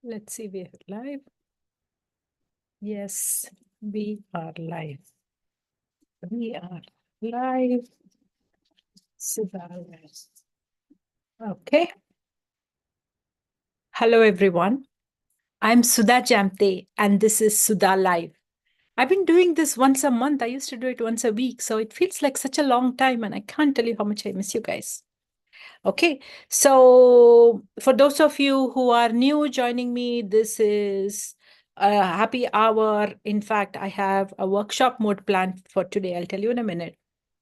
Let's see, we are live. Yes, we are live. We are live. Sudha. Okay. Hello, everyone. I'm Sudha Jamthe, and this is Sudha Live. I've been doing this once a month. I used to do it once a week. So it feels like such a long time, and I can't tell you how much I miss you guys. Okay. So for those of you who are new joining me, this is a happy hour. In fact, I have a workshop mode planned for today. I'll tell you in a minute.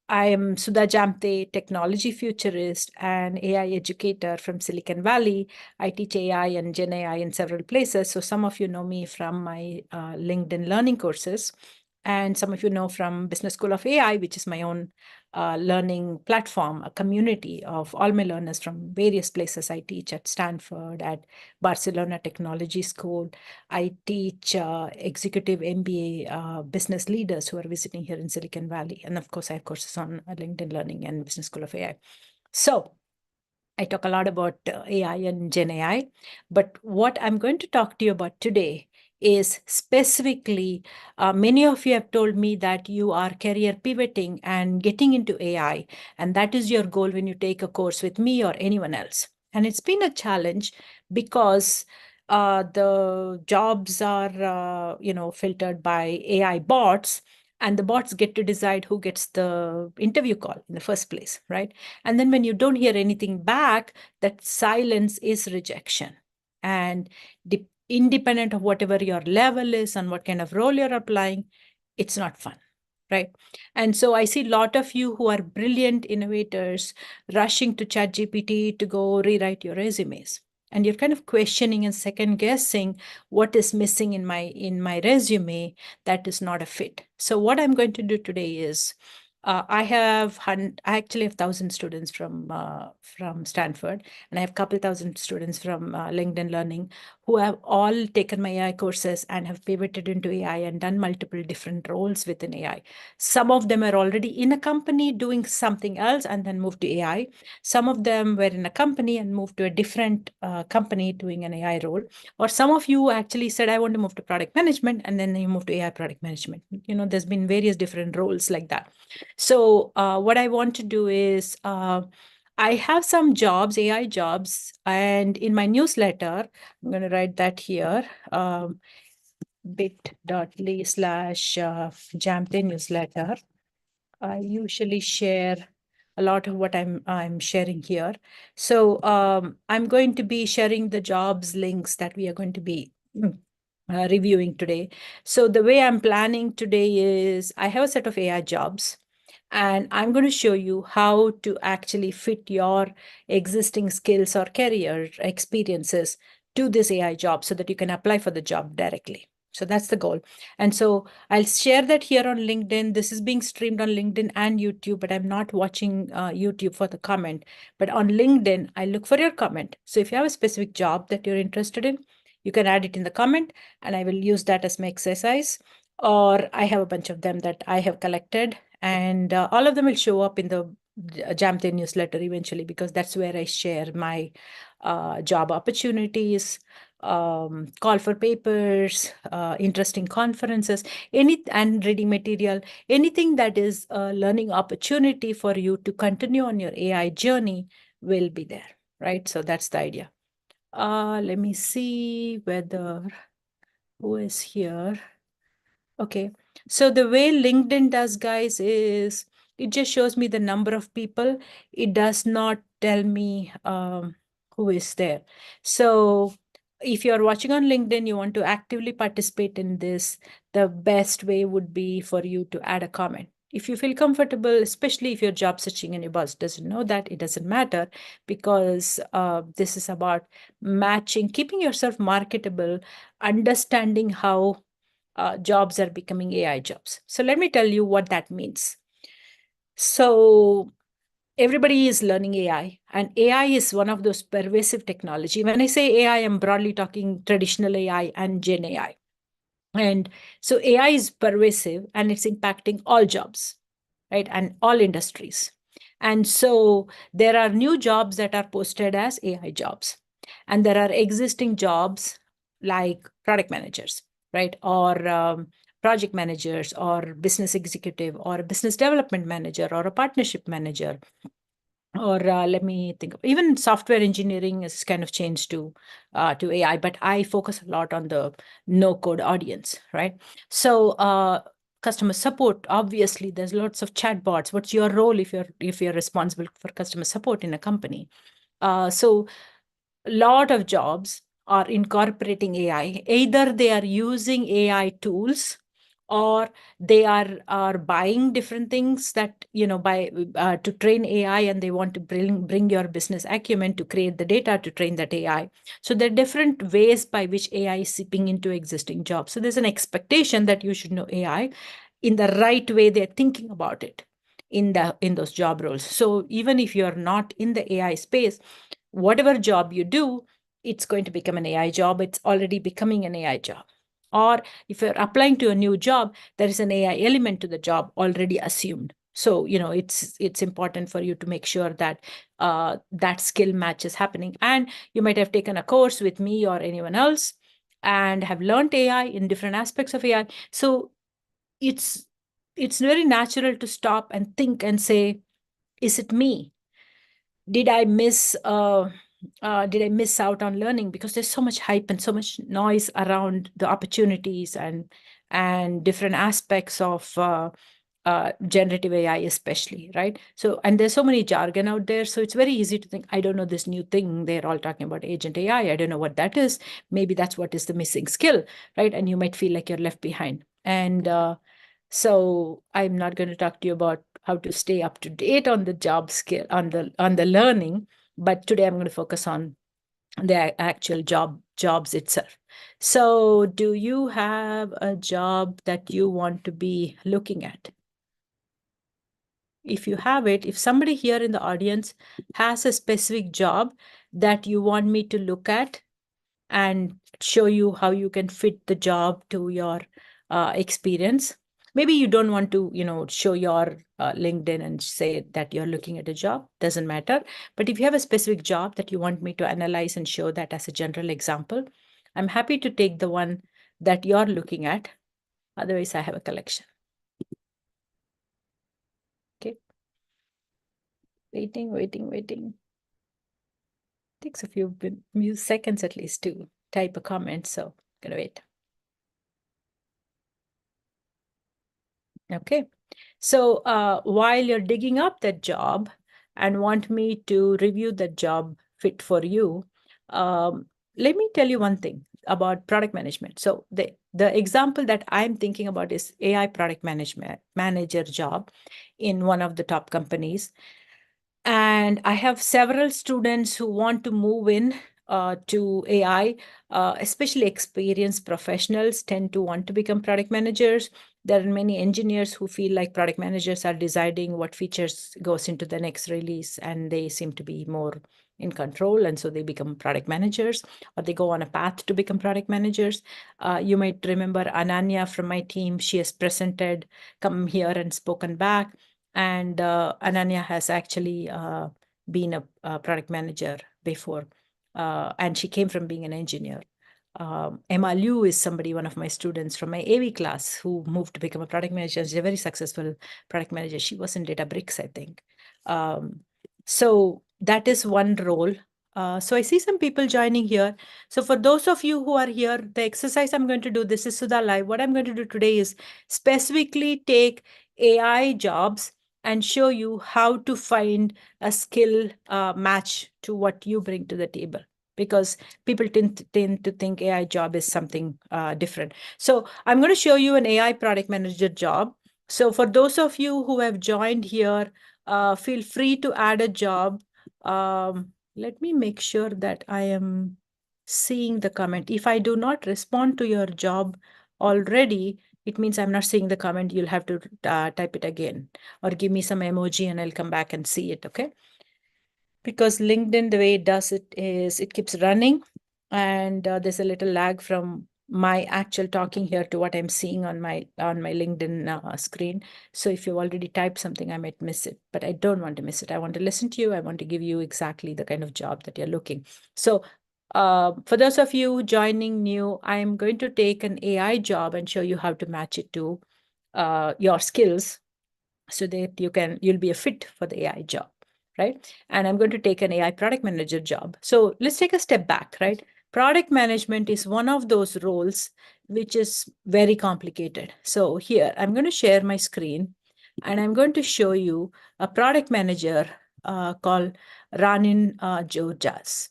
I am Sudha Jamthe, technology futurist and AI educator from Silicon Valley. I teach AI and Gen AI in several places. So some of you know me from my LinkedIn learning courses, and some of you know from Business School of AI, which is my own learning platform, a community of all my learners from various places. I teach at Stanford, at Barcelona Technology School. I teach executive MBA business leaders who are visiting here in Silicon Valley. And of course, I have courses on LinkedIn Learning and Business School of AI. So I talk a lot about AI and Gen AI. But what I'm going to talk to you about today is specifically, many of you have told me that you are career pivoting and getting into AI. And that is your goal when you take a course with me or anyone else. And it's been a challenge because the jobs are, filtered by AI bots, and the bots get to decide who gets the interview call in the first place, right? And then when you don't hear anything back, that silence is rejection. And independent of whatever your level is and what kind of role you're applying, it's not fun, right? And so I see a lot of you who are brilliant innovators rushing to ChatGPT to go rewrite your resumes. And you're kind of questioning and second guessing what is missing in my resume that is not a fit. So what I'm going to do today is I actually have 1,000 students from Stanford, and I have a couple thousand students from LinkedIn Learning who have all taken my AI courses and have pivoted into AI and done multiple different roles within AI. Some of them are already in a company doing something else and then moved to AI. Some of them were in a company and moved to a different company doing an AI role. Or some of you actually said, I want to move to product management, and then you moved to AI product management. There's been various different roles like that. So what I want to do is I have some jobs, AI jobs, and in my newsletter, I'm going to write that here, bit.ly/Jamthe newsletter. I usually share a lot of what I'm sharing here. So I'm going to be sharing the jobs links that we are going to be reviewing today. So the way I'm planning today is I have a set of AI jobs, and I'm going to show you how to actually fit your existing skills or career experiences to this AI job so that you can apply for the job directly. So that's the goal. And so I'll share that here on LinkedIn. This is being streamed on LinkedIn and YouTube, but I'm not watching YouTube for the comment. But on LinkedIn, I look for your comment. So if you have a specific job that you're interested in, you can add it in the comment, and I will use that as my exercise. Or I have a bunch of them that I have collected, and all of them will show up in the Jamthe newsletter eventually, because that's where I share my job opportunities, call for papers, interesting conferences, and reading material, anything that is a learning opportunity for you to continue on your AI journey will be there, right? So that's the idea. Let me see whether who is here. Okay. So the way LinkedIn does, guys, is it just shows me the number of people. It does not tell me who is there. So if you're watching on LinkedIn, you want to actively participate in this, the best way would be for you to add a comment. If you feel comfortable, especially if you're job searching and your boss doesn't know that, it doesn't matter, because this is about matching, keeping yourself marketable, understanding how jobs are becoming AI jobs. So let me tell you what that means. So everybody is learning AI, and AI is one of those pervasive technology. When I say AI, I'm broadly talking traditional AI and Gen AI. And so AI is pervasive and it's impacting all jobs, right? And all industries. And so there are new jobs that are posted as AI jobs. And there are existing jobs like product managers, right? Or project managers, or business executive, or a business development manager, or a partnership manager, or let me think of, even software engineering is kind of changed to AI, but I focus a lot on the no code audience, right? So customer support, obviously there's lots of chatbots. What's your role if you're responsible for customer support in a company? So a lot of jobs are incorporating AI. Either they are using AI tools, or they are buying different things that, by to train AI, and they want to bring your business acumen to create the data to train that AI. So there are different ways by which AI is seeping into existing jobs. So there's an expectation that you should know AI in the right way they're thinking about it in those job roles. So even if you're not in the AI space, whatever job you do, it's going to become an AI job. It's already becoming an AI job. Or if you're applying to a new job, there is an AI element to the job already assumed. So, it's important for you to make sure that that skill match is happening. And you might have taken a course with me or anyone else and have learned AI in different aspects of AI. So it's it's very natural to stop and think and say, is it me? Did I miss out on learning? Because there's so much hype and so much noise around the opportunities and different aspects of generative AI, especially, right? So, and there's so many jargon out there, so it's very easy to think, I don't know this new thing they're all talking about, agent AI. I don't know what that is. Maybe that's what is the missing skill, right? And you might feel like you're left behind. And so I'm not going to talk to you about how to stay up to date on the job skill, on the learning, but today I'm going to focus on the actual jobs itself. So do you have a job that you want to be looking at? If you have it, if somebody here in the audience has a specific job that you want me to look at and show you how you can fit the job to your experience. Maybe you don't want to, show your LinkedIn and say that you're looking at a job, doesn't matter. But if you have a specific job that you want me to analyze and show that as a general example, I'm happy to take the one that you're looking at. Otherwise, I have a collection. Okay. Waiting. Takes a few seconds at least to type a comment, so gonna wait. Okay, so while you're digging up that job and want me to review that job fit for you, let me tell you one thing about product management. So the example that I'm thinking about is AI product management manager job in one of the top companies. And I have several students who want to move in to AI, especially experienced professionals tend to want to become product managers. There are many engineers who feel like product managers are deciding what features goes into the next release, and they seem to be more in control. And so they become product managers, or they go on a path to become product managers. You might remember Ananya from my team. She has presented, come here and spoken back. And Ananya has actually been a product manager before, and she came from being an engineer. Emma Liu is one of my students from my AV class who moved to become a product manager. She's a very successful product manager. She was in Databricks, I think. So that is one role. So I see some people joining here. So for those of you who are here, the exercise I'm going to do, this is Sudha Live. What I'm going to do today is specifically take AI jobs and show you how to find a skill match to what you bring to the table, because people tend to think AI job is something different. So I'm going to show you an AI product manager job. So for those of you who have joined here, feel free to add a job. Let me make sure that I am seeing the comment. If I do not respond to your job already, it means I'm not seeing the comment. You'll have to type it again or give me some emoji and I'll come back and see it, okay? Because LinkedIn, the way it does it is it keeps running, and there's a little lag from my actual talking here to what I'm seeing on my LinkedIn screen. So if you've already typed something, I might miss it, but I don't want to miss it. I want to listen to you. I want to give you exactly the kind of job that you're looking. So For those of you joining new, I'm going to take an AI job and show you how to match it to your skills so that you'll be a fit for the AI job, right? And I'm going to take an AI product manager job. So let's take a step back, right? Product management is one of those roles which is very complicated. So here, I'm going to share my screen and I'm going to show you a product manager called Ranin Georgias.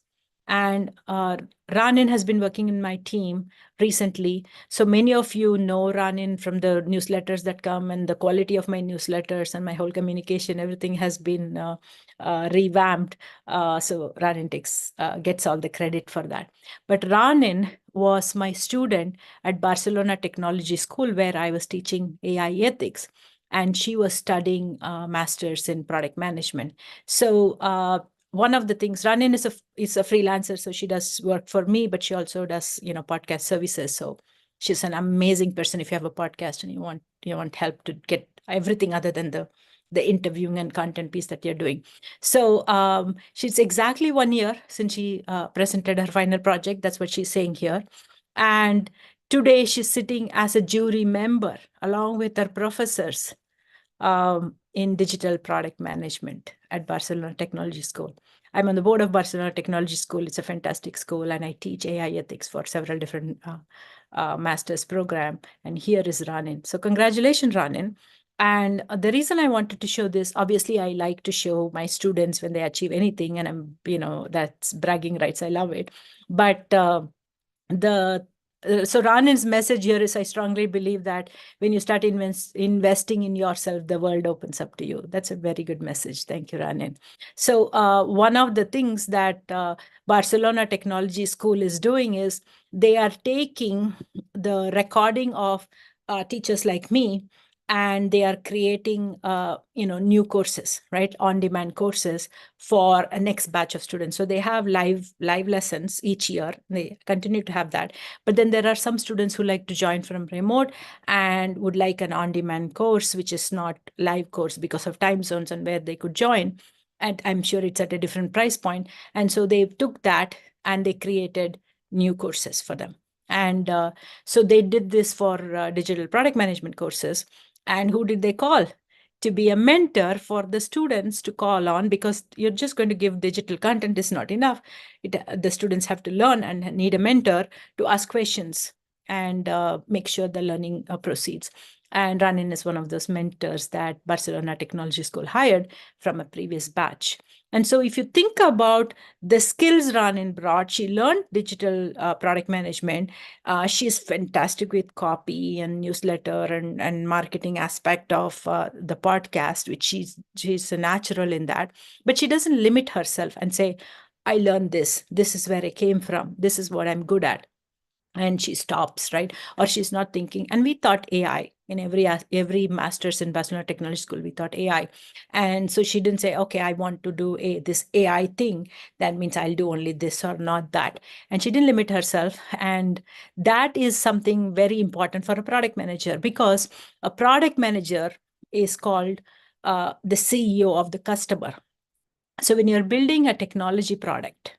And Ranin has been working in my team recently. So many of you know Ranin from the newsletters that come, and the quality of my newsletters and my whole communication, everything has been revamped. So Ranin gets all the credit for that. But Ranin was my student at Barcelona Technology School, where I was teaching AI ethics, and she was studying masters in product management. So one of the things, Ranin is a freelancer, so she does work for me, but she also does podcast services. So she's an amazing person. If you have a podcast and you want help to get everything other than the interviewing and content piece that you're doing. So she's exactly 1 year since she presented her final project. That's what she's saying here. And today she's sitting as a jury member along with her professors in digital product management at Barcelona Technology School. I'm on the board of Barcelona Technology School. It's a fantastic school, and I teach AI ethics for several different master's program. And here is Ranin. So congratulations, Ranin. And the reason I wanted to show this, obviously, I like to show my students when they achieve anything, and that's bragging rights. I love it. But so Ranin's message here is, I strongly believe that when you start investing in yourself, the world opens up to you. That's a very good message. Thank you, Ranin. So one of the things that Barcelona Technology School is doing is they are taking the recording of teachers like me, and they are creating new courses, right, on demand courses for a next batch of students. So they have live lessons each year. They continue to have that, but then there are some students who like to join from remote and would like an on demand course which is not live course because of time zones and where they could join, and I'm sure it's at a different price point. And so they took that and they created new courses for them. And so they did this for digital product management courses. And who did they call to be a mentor for the students to call on? Because you're just going to give digital content is not enough. The students have to learn and need a mentor to ask questions and make sure the learning proceeds. And Ranin is one of those mentors that Barcelona Technology School hired from a previous batch. And so if you think about the skills Ranin brought, she learned digital product management. She's fantastic with copy and newsletter and marketing aspect of the podcast, which she's a natural in that. But she doesn't limit herself and say, I learned this. This is where I came from. This is what I'm good at. And she stops, right? Or she's not thinking. And we thought AI in every master's in Barcelona Technology School, we thought AI. And so she didn't say, okay, I want to do this AI thing. That means I'll do only this or not that. And she didn't limit herself. And that is something very important for a product manager, because a product manager is called the CEO of the customer. So when you're building a technology product,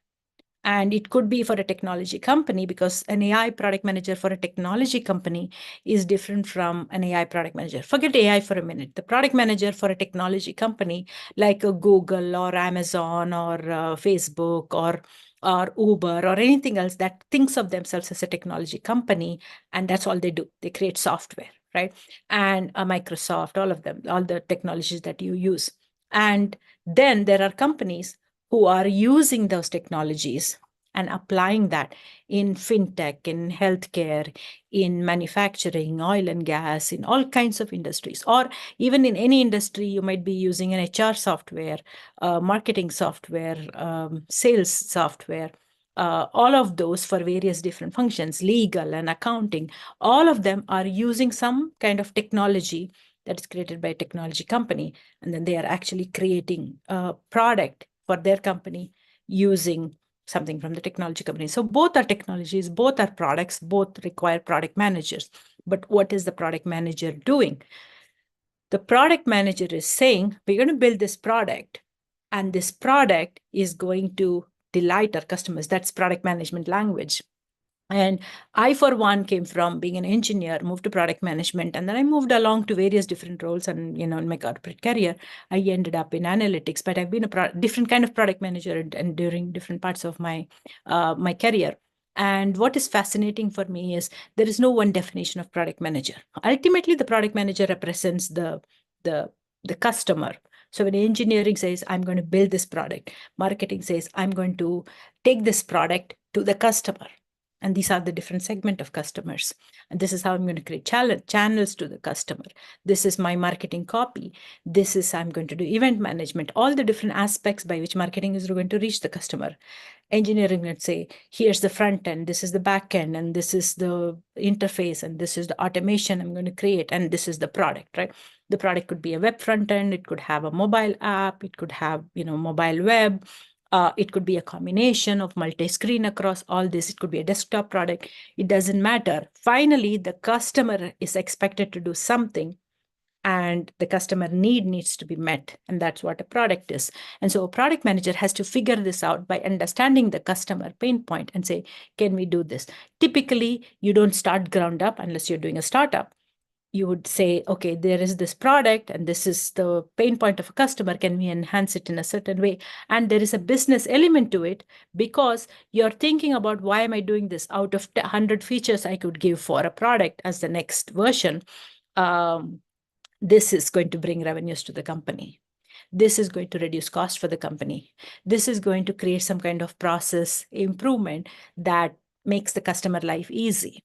and it could be for a technology company, because an AI product manager for a technology company is different from an AI product manager. Forget AI for a minute. The product manager for a technology company like a Google or Amazon or Facebook or Uber or anything else that thinks of themselves as a technology company, and that's all they do. They create software, right? And Microsoft, all of them, all the technologies that you use. And then there are companies who are using those technologies and applying that in fintech, in healthcare, in manufacturing, oil and gas, in all kinds of industries. Or even in any industry, you might be using an HR software, marketing software, sales software, all of those for various different functions, legal and accounting. All of them are using some kind of technology that is created by a technology company. And then they are actually creating a product for their company using something from the technology company. So both are technologies, both are products, both require product managers. But what is the product manager doing? The product manager is saying, we're going to build this product, and this product is going to delight our customers. That's product management language. And I, for one, came from being an engineer, moved to product management, and then I moved along to various different roles. And in my corporate career, I ended up in analytics. But I've been a different kind of product manager and during different parts of my career. And what is fascinating for me is there is no one definition of product manager. Ultimately, the product manager represents the the customer. So when engineering says, I'm going to build this product, marketing says, I'm going to take this product to the customer. And these are the different segment of customers. And this is how I'm going to create channels to the customer. This is my marketing copy. This is I'm going to do event management, all the different aspects by which marketing is going to reach the customer. Engineering, let's say, here's the front end, this is the back end, and this is the interface, and this is the automation I'm going to create, and this is the product, right? The product could be a web front end, it could have a mobile app, it could have, mobile web. It could be a combination of multi-screen across all this. It could be a desktop product. It doesn't matter. Finally, the customer is expected to do something, and the customer need needs to be met. And that's what a product is. And so a product manager has to figure this out by understanding the customer pain point and say, can we do this? Typically, you don't start ground up unless you're doing a startup. You would say, okay, there is this product and this is the pain point of a customer. Can we enhance it in a certain way? And there is a business element to it because you're thinking about why am I doing this? Out of 100 features I could give for a product as the next version, this is going to bring revenues to the company. This is going to reduce cost for the company. This is going to create some kind of process improvement that makes the customer life easy.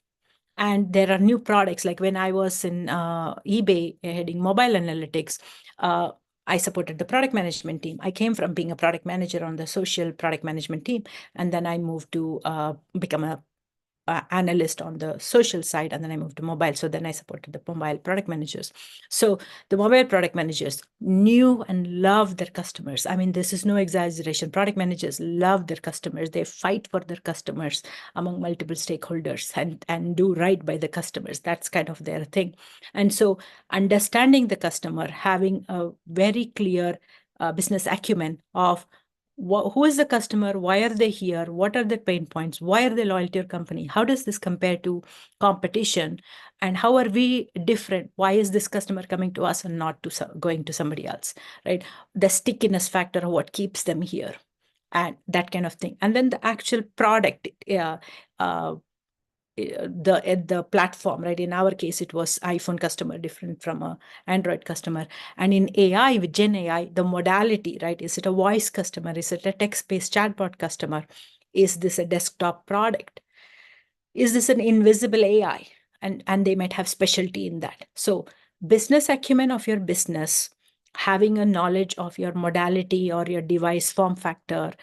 And there are new products. Like when I was in eBay heading mobile analytics, I supported the product management team. I came from being a product manager on the social product management team. And then I moved to become a analyst on the social side, and then I moved to mobile. So then I supported the mobile product managers. So the mobile product managers knew and loved their customers. I mean, this is no exaggeration. Product managers love their customers. They fight for their customers among multiple stakeholders and do right by the customers. That's kind of their thing. And so understanding the customer, having a very clear business acumen of who is the customer? Why are they here? What are their pain points? Why are they loyal to your company? How does this compare to competition? And how are we different? Why is this customer coming to us and not to going to somebody else, right? The stickiness factor of what keeps them here and that kind of thing. And then the actual product, the platform, right? In our case, it was iPhone customer, different from a Android customer. And in AI, with Gen AI, the modality, right? Is it a voice customer? Is it a text-based chatbot customer? Is this a desktop product? Is this an invisible AI? And they might have specialty in that. So business acumen of your business, having a knowledge of your modality or your device form factor,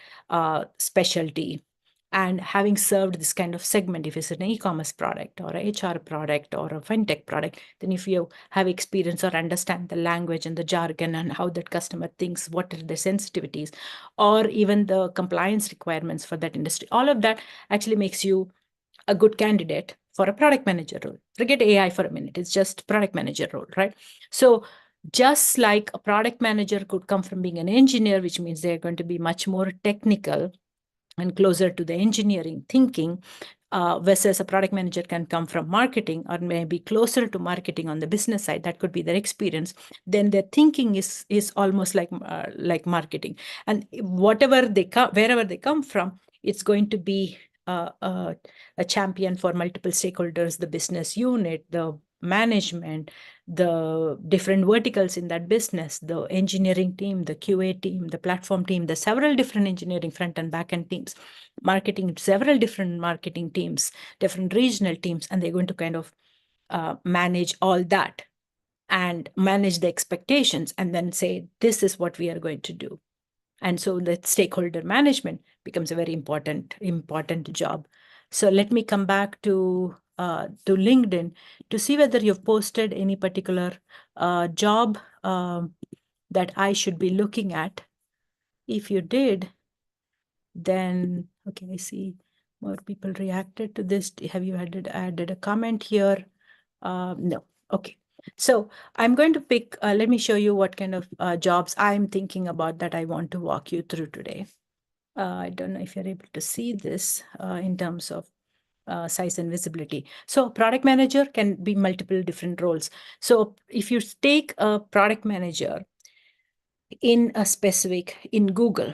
specialty, and having served this kind of segment, if it's an e-commerce product or a HR product or a fintech product, then if you have experience or understand the language and the jargon and how that customer thinks, what are the sensitivities, or even the compliance requirements for that industry, all of that actually makes you a good candidate for a product manager role. Forget AI for a minute. It's just product manager role, right? So just like a product manager could come from being an engineer, which means they're going to be much more technical and closer to the engineering thinking, versus a product manager can come from marketing or maybe closer to marketing on the business side. That could be their experience. Then their thinking is almost like marketing. And wherever they come from, it's going to be a champion for multiple stakeholders, the business unit, the management, the different verticals in that business, the engineering team, the QA team, the platform team, the several different engineering front and back end teams, marketing, several different marketing teams, different regional teams, and they're going to kind of manage all that and manage the expectations and then say, this is what we are going to do. And so the stakeholder management becomes a very important job. So let me come back to LinkedIn to see whether you've posted any particular job that I should be looking at. If you did, then, okay, I see more people reacted to this. Have you added a comment here? No. Okay. So I'm going to pick, let me show you what kind of jobs I'm thinking about that I want to walk you through today. I don't know if you're able to see this in terms of size and visibility. So product manager can be multiple different roles. So if you take a product manager in Google,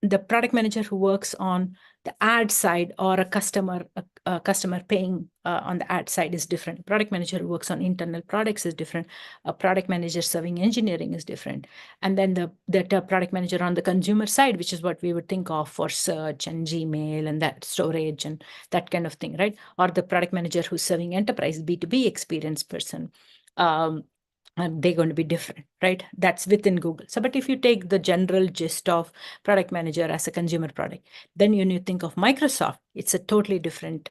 the product manager who works on the ad side or a customer paying on the ad side is different. Product manager who works on internal products is different. A product manager serving engineering is different. And then the product manager on the consumer side, which is what we would think of for search and Gmail and that storage and that kind of thing, right? Or the product manager who's serving enterprise B2B experience person. Um, and they're going to be different, right? That's within Google. So, but if you take the general gist of product manager as a consumer product, then when you think of Microsoft, it's a totally different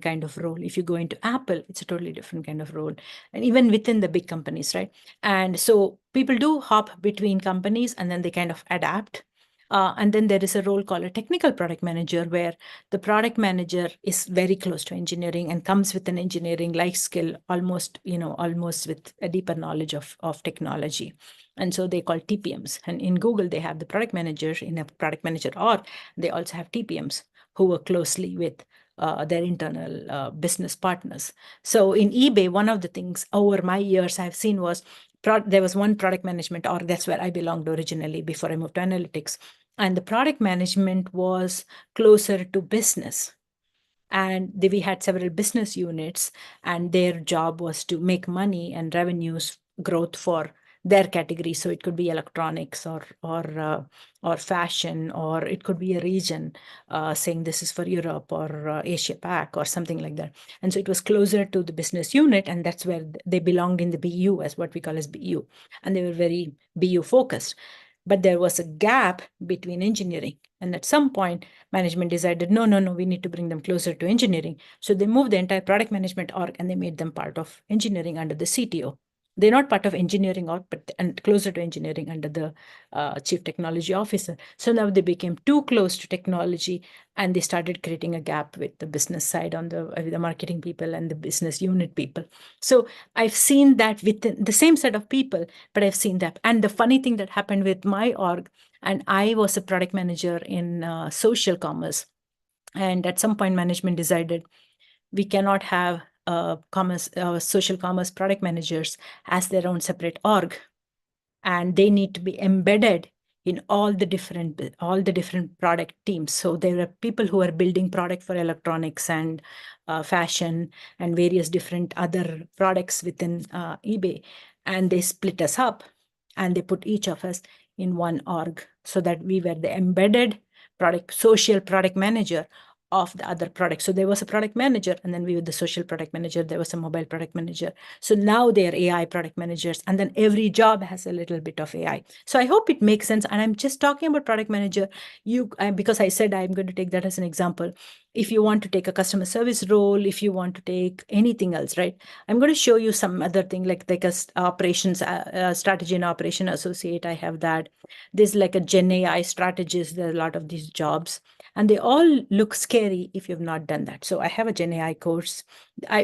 kind of role. If you go into Apple, it's a totally different kind of role. And even within the big companies, right? And so people do hop between companies and then they kind of adapt. And then there is a role called a technical product manager, where the product manager is very close to engineering and comes with an engineering like skill, almost with a deeper knowledge of technology. And so they call TPMs. And in Google, they have the product manager in a product manager org. They also have TPMs who work closely with their internal business partners. So in eBay, one of the things over my years I've seen was there was one product management org. That's where I belonged originally before I moved to analytics. And the product management was closer to business. And we had several business units, and their job was to make money and revenues growth for their category. So it could be electronics or fashion, or it could be a region saying this is for Europe or Asia Pac or something like that. And so it was closer to the business unit, and that's where they belonged in the BU, as what we call as BU, and they were very BU focused. But there was a gap between engineering, and at some point management decided, no, we need to bring them closer to engineering. So they moved the entire product management org and they made them part of engineering under the CTO. They're not part of engineering org, but and closer to engineering under the chief technology officer. So now they became too close to technology, and they started creating a gap with the business side on the marketing people and the business unit people. So I've seen that within the same set of people, but I've seen that. And the funny thing that happened with my org, and I was a product manager in social commerce. And at some point, management decided we cannot have social commerce product managers as their own separate org, and they need to be embedded in all the different product teams. So there are people who are building product for electronics and fashion and various different other products within eBay, and they split us up and they put each of us in one org so that we were the embedded social product manager of the other product. So there was a product manager, and then we were the social product manager. There was a mobile product manager. So now they are AI product managers, and then every job has a little bit of AI. So I hope it makes sense. And I'm just talking about product manager, because I said I'm going to take that as an example. If you want to take a customer service role, if you want to take anything else, right? I'm going to show you some other thing like a operations strategy and operation associate. I have that. There's like a Gen AI strategist. There are a lot of these jobs, and they all look scary if you've not done that. So I have a Gen AI course.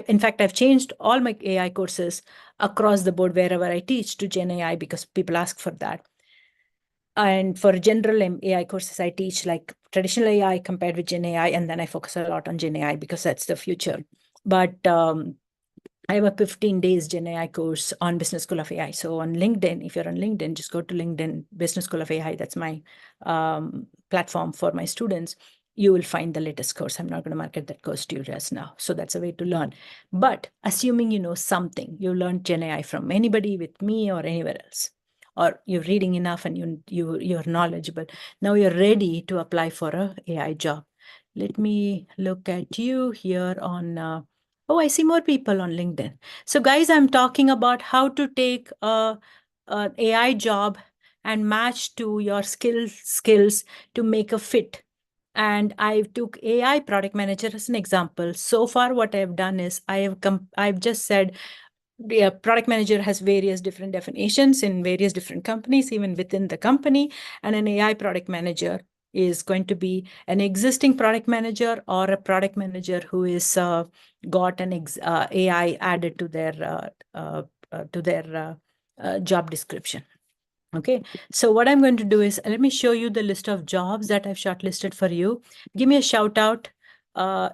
In fact, I've changed all my AI courses across the board wherever I teach to Gen AI because people ask for that. And for general AI courses, I teach like traditional AI compared with Gen AI, and then I focus a lot on Gen AI because that's the future. But I have a 15 days Gen AI course on Business School of AI. So on LinkedIn, if you're on LinkedIn, just go to LinkedIn, Business School of AI. That's my platform for my students. You will find the latest course. I'm not going to market that course to you just now. So that's a way to learn. But assuming you know something, you learned Gen AI from anybody with me or anywhere else, or you're reading enough and you're knowledgeable. Now you're ready to apply for a AI job. Let me look at you here on oh, I see more people on LinkedIn. So guys, I'm talking about how to take an AI job and match to your skills to make a fit. And I took AI product manager as an example. So far, what I've done is I've just said the product manager has various different definitions in various different companies, even within the company. And an AI product manager is going to be an existing product manager or a product manager who is got an AI added to their job description. Okay, so what I'm going to do is let me show you the list of jobs that I've shortlisted for you. Give me a shout out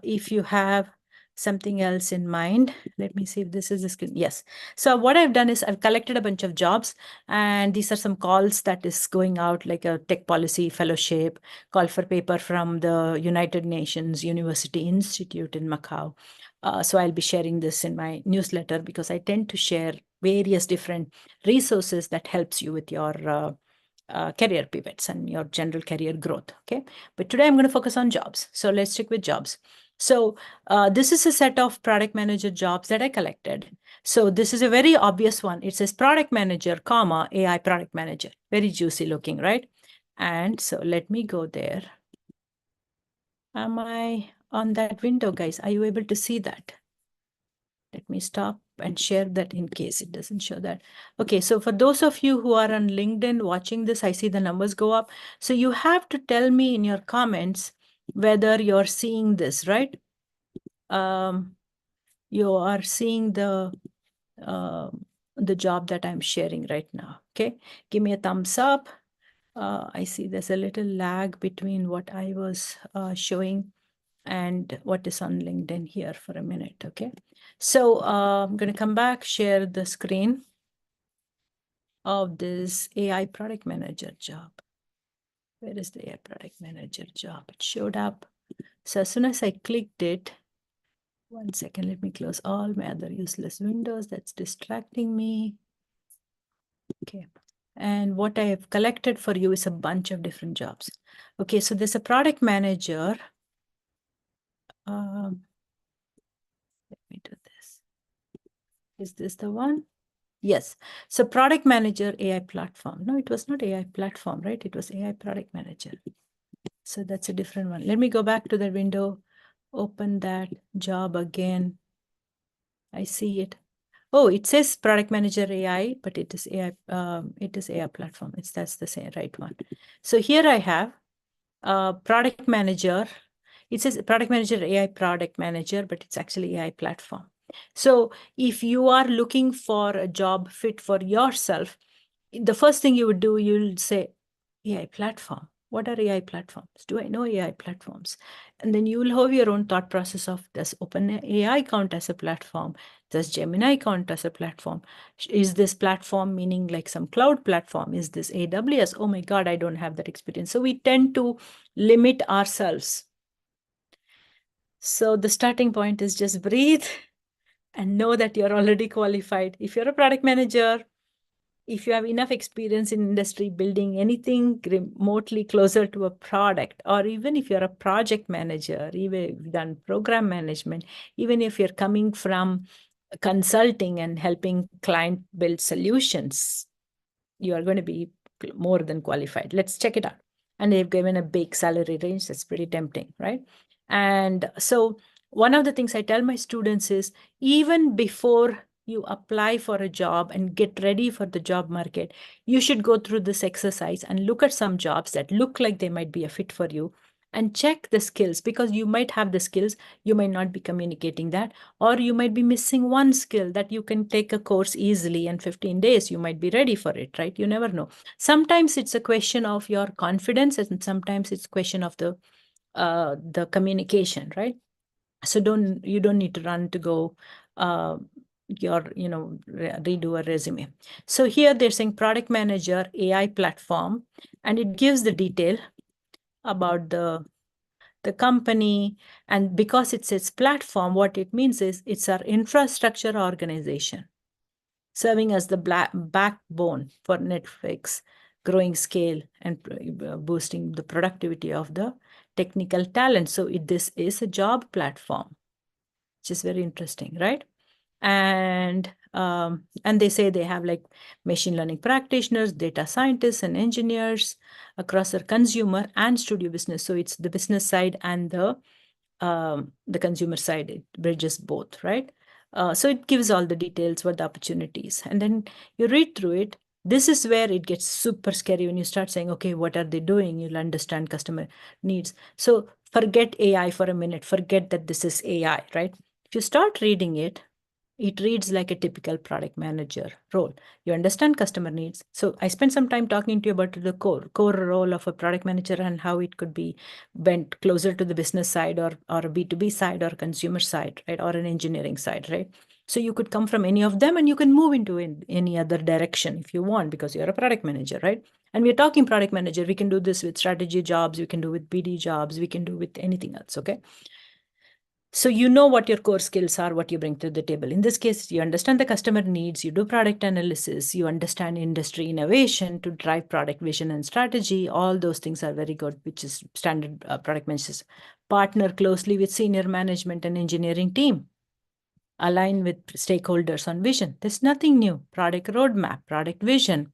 if you have something else in mind. Let me see if this is the screen. Yes. So what I've done is I've collected a bunch of jobs, and these are some calls that is going out, like a tech policy fellowship, call for paper from the United Nations University Institute in Macau. So I'll be sharing this in my newsletter because I tend to share various different resources that helps you with your career pivots and your general career growth. Okay, but today I'm going to focus on jobs. So let's stick with jobs. So this is a set of product manager jobs that I collected. So this is a very obvious one. It says product manager, comma, AI product manager. Very juicy looking, right? And so let me go there. Am I on that window, guys? Are you able to see that? Let me stop and share that in case it doesn't show that. Okay, so for those of you who are on LinkedIn watching this, I see the numbers go up. So you have to tell me in your comments whether you're seeing this, right? You are seeing uh, the job that I'm sharing right now. Okay, give me a thumbs up. I see there's a little lag between what I was showing and what is on LinkedIn here for a minute, okay? So I'm going to come back, share the screen of this AI product manager job. Where is the AI product manager job? It showed up. So as soon as I clicked it, 1 second, let me close all my other useless windows. That's distracting me. Okay. And what I have collected for you is a bunch of different jobs. Okay, so there's a product manager. Let me do this. Is this the one? Yes. So product manager AI platform. No, it was not AI platform, right? It was AI product manager. So that's a different one. Let me go back to the window, open that job again. I see it. Oh, it says product manager AI, but it is AI. It is AI platform. That's the same right one. So here I have product manager. It says product manager AI product manager, but it's actually AI platform. So if you are looking for a job fit for yourself, the first thing you would do, you'll say, AI platform. What are AI platforms? Do I know AI platforms? And then you will have your own thought process of, does OpenAI count as a platform? Does Gemini count as a platform? Is this platform meaning like some cloud platform? Is this AWS? Oh my God, I don't have that experience. So we tend to limit ourselves. So the starting point is just breathe and know that you're already qualified. If you're a product manager, if you have enough experience in industry building anything remotely closer to a product, or even if you're a project manager, even if you've done program management, even if you're coming from consulting and helping client build solutions, you are going to be more than qualified. Let's check it out. And they've given a big salary range. That's pretty tempting, right? And so one of the things I tell my students is, even before you apply for a job and get ready for the job market, you should go through this exercise and look at some jobs that look like they might be a fit for you and check the skills, because you might have the skills, you might not be communicating that, or you might be missing one skill that you can take a course easily in 15 days. You might be ready for it, right? You never know. Sometimes it's a question of your confidence, and sometimes it's a question of the communication, right? So you don't need to run to go redo a resume. So here they're saying product manager AI platform, and it gives the detail about the company. And because it's its platform, what it means is it's our infrastructure organization, serving as the backbone for Netflix, growing scale and boosting the productivity of the technical talent. So this is a job platform, which is very interesting, right? And they say they have like machine learning practitioners, data scientists, and engineers across their consumer and studio business. So it's the business side and the consumer side. It bridges both, right? So it gives all the details, what the opportunities, and then you read through it. This is where it gets super scary when you start saying, okay, what are they doing? You'll understand customer needs. So forget AI for a minute. Forget that this is AI, right? If you start reading it, It reads like a typical product manager role. You understand customer needs. So I spent some time talking to you about the core role of a product manager and how it could be bent closer to the business side or a B2B side or consumer side, right? Or an engineering side, right? So you could come from any of them and you can move into any other direction if you want, because you're a product manager, right? And we're talking product manager. We can do this with strategy jobs. We can do with BD jobs. We can do with anything else, okay? So you know what your core skills are, what you bring to the table. In this case, you understand the customer needs, you do product analysis, you understand industry innovation to drive product vision and strategy. All those things are very good, which is standard product managers. Partner closely with senior management and engineering team. Align with stakeholders on vision. There's nothing new. Product roadmap, product vision,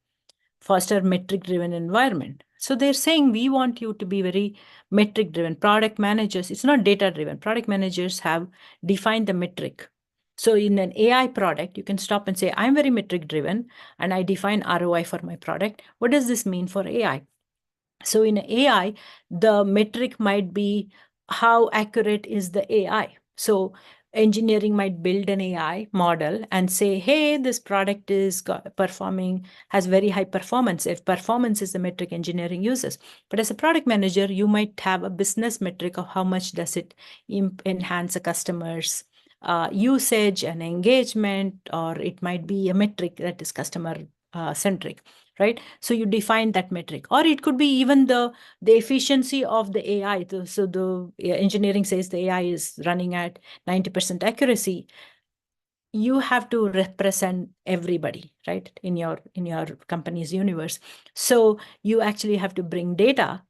foster metric driven environment. So they're saying we want you to be very metric driven. Product managers, it's not data driven. Product managers have defined the metric. So in an AI product, you can stop and say, I'm very metric driven and I define ROI for my product. What does this mean for AI? So in AI, the metric might be how accurate is the AI. So engineering might build an AI model and say, hey, this product is performing, has very high performance, if performance is the metric engineering uses. But as a product manager, you might have a business metric of how much does it enhance a customer's usage and engagement, or it might be a metric that is customer centric, right? So you define that metric, or it could be even the efficiency of the AI. So the engineering says the AI is running at 90% accuracy. You have to represent everybody, right, in your company's universe. So you actually have to bring data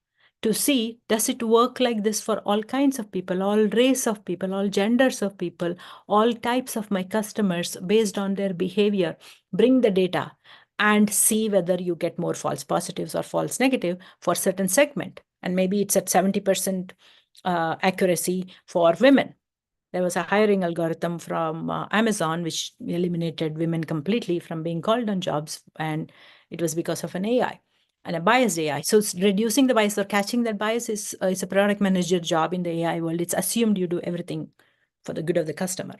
to see, does it work like this for all kinds of people, all race of people, all genders of people, all types of my customers based on their behavior. Bring the data and see whether you get more false positives or false negative for certain segment. And maybe it's at 70% accuracy for women. There was a hiring algorithm from Amazon, which eliminated women completely from being called on jobs. And it was because of an AI and a biased AI. So it's reducing the bias or catching that bias is a product manager job in the AI world. It's assumed you do everything for the good of the customer,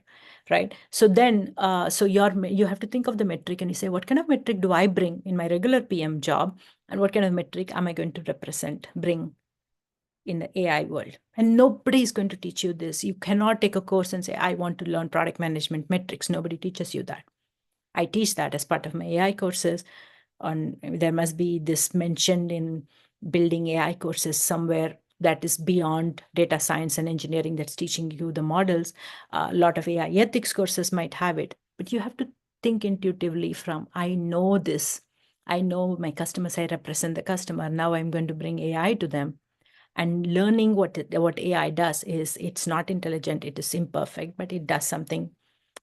right? So then, you have to think of the metric and you say, what kind of metric do I bring in my regular PM job? And what kind of metric am I going to bring in the AI world? And nobody is going to teach you this. You cannot take a course and say, I want to learn product management metrics. Nobody teaches you that. I teach that as part of my AI courses. There must be this mentioned in building AI courses somewhere that is beyond data science and engineering, that's teaching you the models. A lot of AI ethics courses might have it, but you have to think intuitively from, I know this. I know my customers, I represent the customer. Now I'm going to bring AI to them. And learning what AI does is, it's not intelligent, it is imperfect, but it does something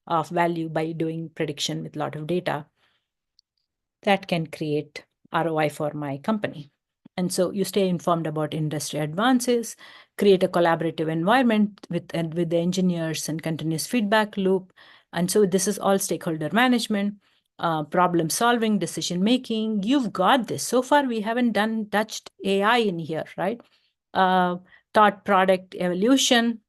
of value by doing prediction with a lot of data that can create ROI for my company. And so you stay informed about industry advances, create a collaborative environment with the engineers and continuous feedback loop. And so this is all stakeholder management, problem solving, decision making. You've got this. So far, we haven't touched AI in here, right? Thought product evolution,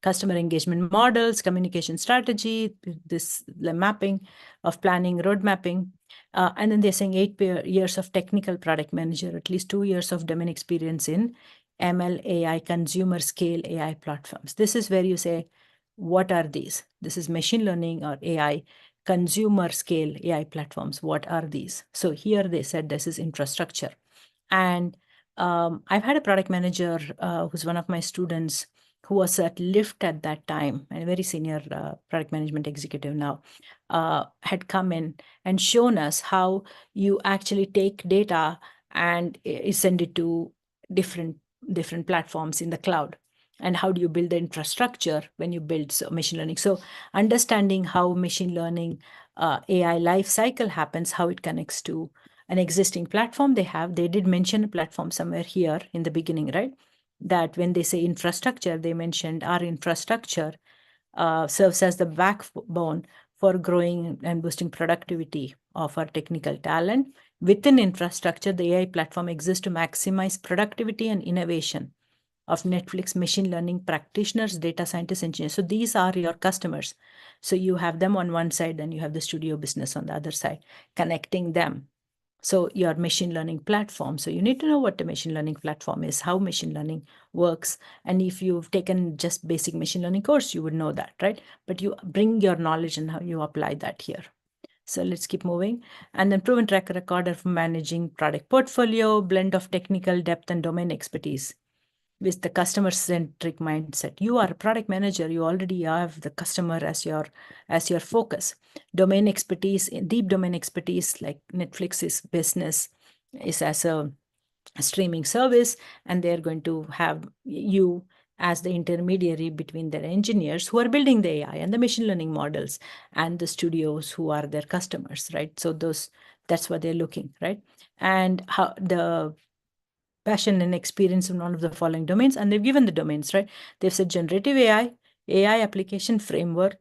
customer engagement models, communication strategy, the mapping of planning, road mapping. And then they're saying 8 years of technical product manager, at least 2 years of domain experience in ML, AI, consumer scale AI platforms. This is where you say, what are these? This is machine learning or AI, consumer scale AI platforms. What are these? So here they said this is infrastructure. And I've had a product manager who's one of my students, who was at Lyft at that time, and a very senior product management executive now, had come in and shown us how you actually take data and send it to different platforms in the cloud. And how do you build the infrastructure when you build machine learning? So understanding how machine learning AI life cycle happens, how it connects to an existing platform they did mention a platform somewhere here in the beginning, right? That when they say infrastructure, they mentioned our infrastructure serves as the backbone for growing and boosting productivity of our technical talent. Within infrastructure, the AI platform exists to maximize productivity and innovation of Netflix machine learning practitioners, data scientists, engineers. So these are your customers. So you have them on one side, and you have the studio business on the other side, connecting them. So your machine learning platform. So you need to know what the machine learning platform is, how machine learning works. And if you've taken just basic machine learning course, you would know that, right? But you bring your knowledge and how you apply that here. So let's keep moving. And then proven track record of managing product portfolio, blend of technical depth and domain expertise with the customer-centric mindset. You are a product manager. You already have the customer as your focus. Domain expertise, deep domain expertise, like Netflix's business is as a streaming service, and they're going to have you as the intermediary between their engineers who are building the AI and the machine learning models and the studios who are their customers, right? So that's what they're looking, right? And how the passion and experience in one of the following domains, and they've given the domains, right? They've said generative AI, AI application framework,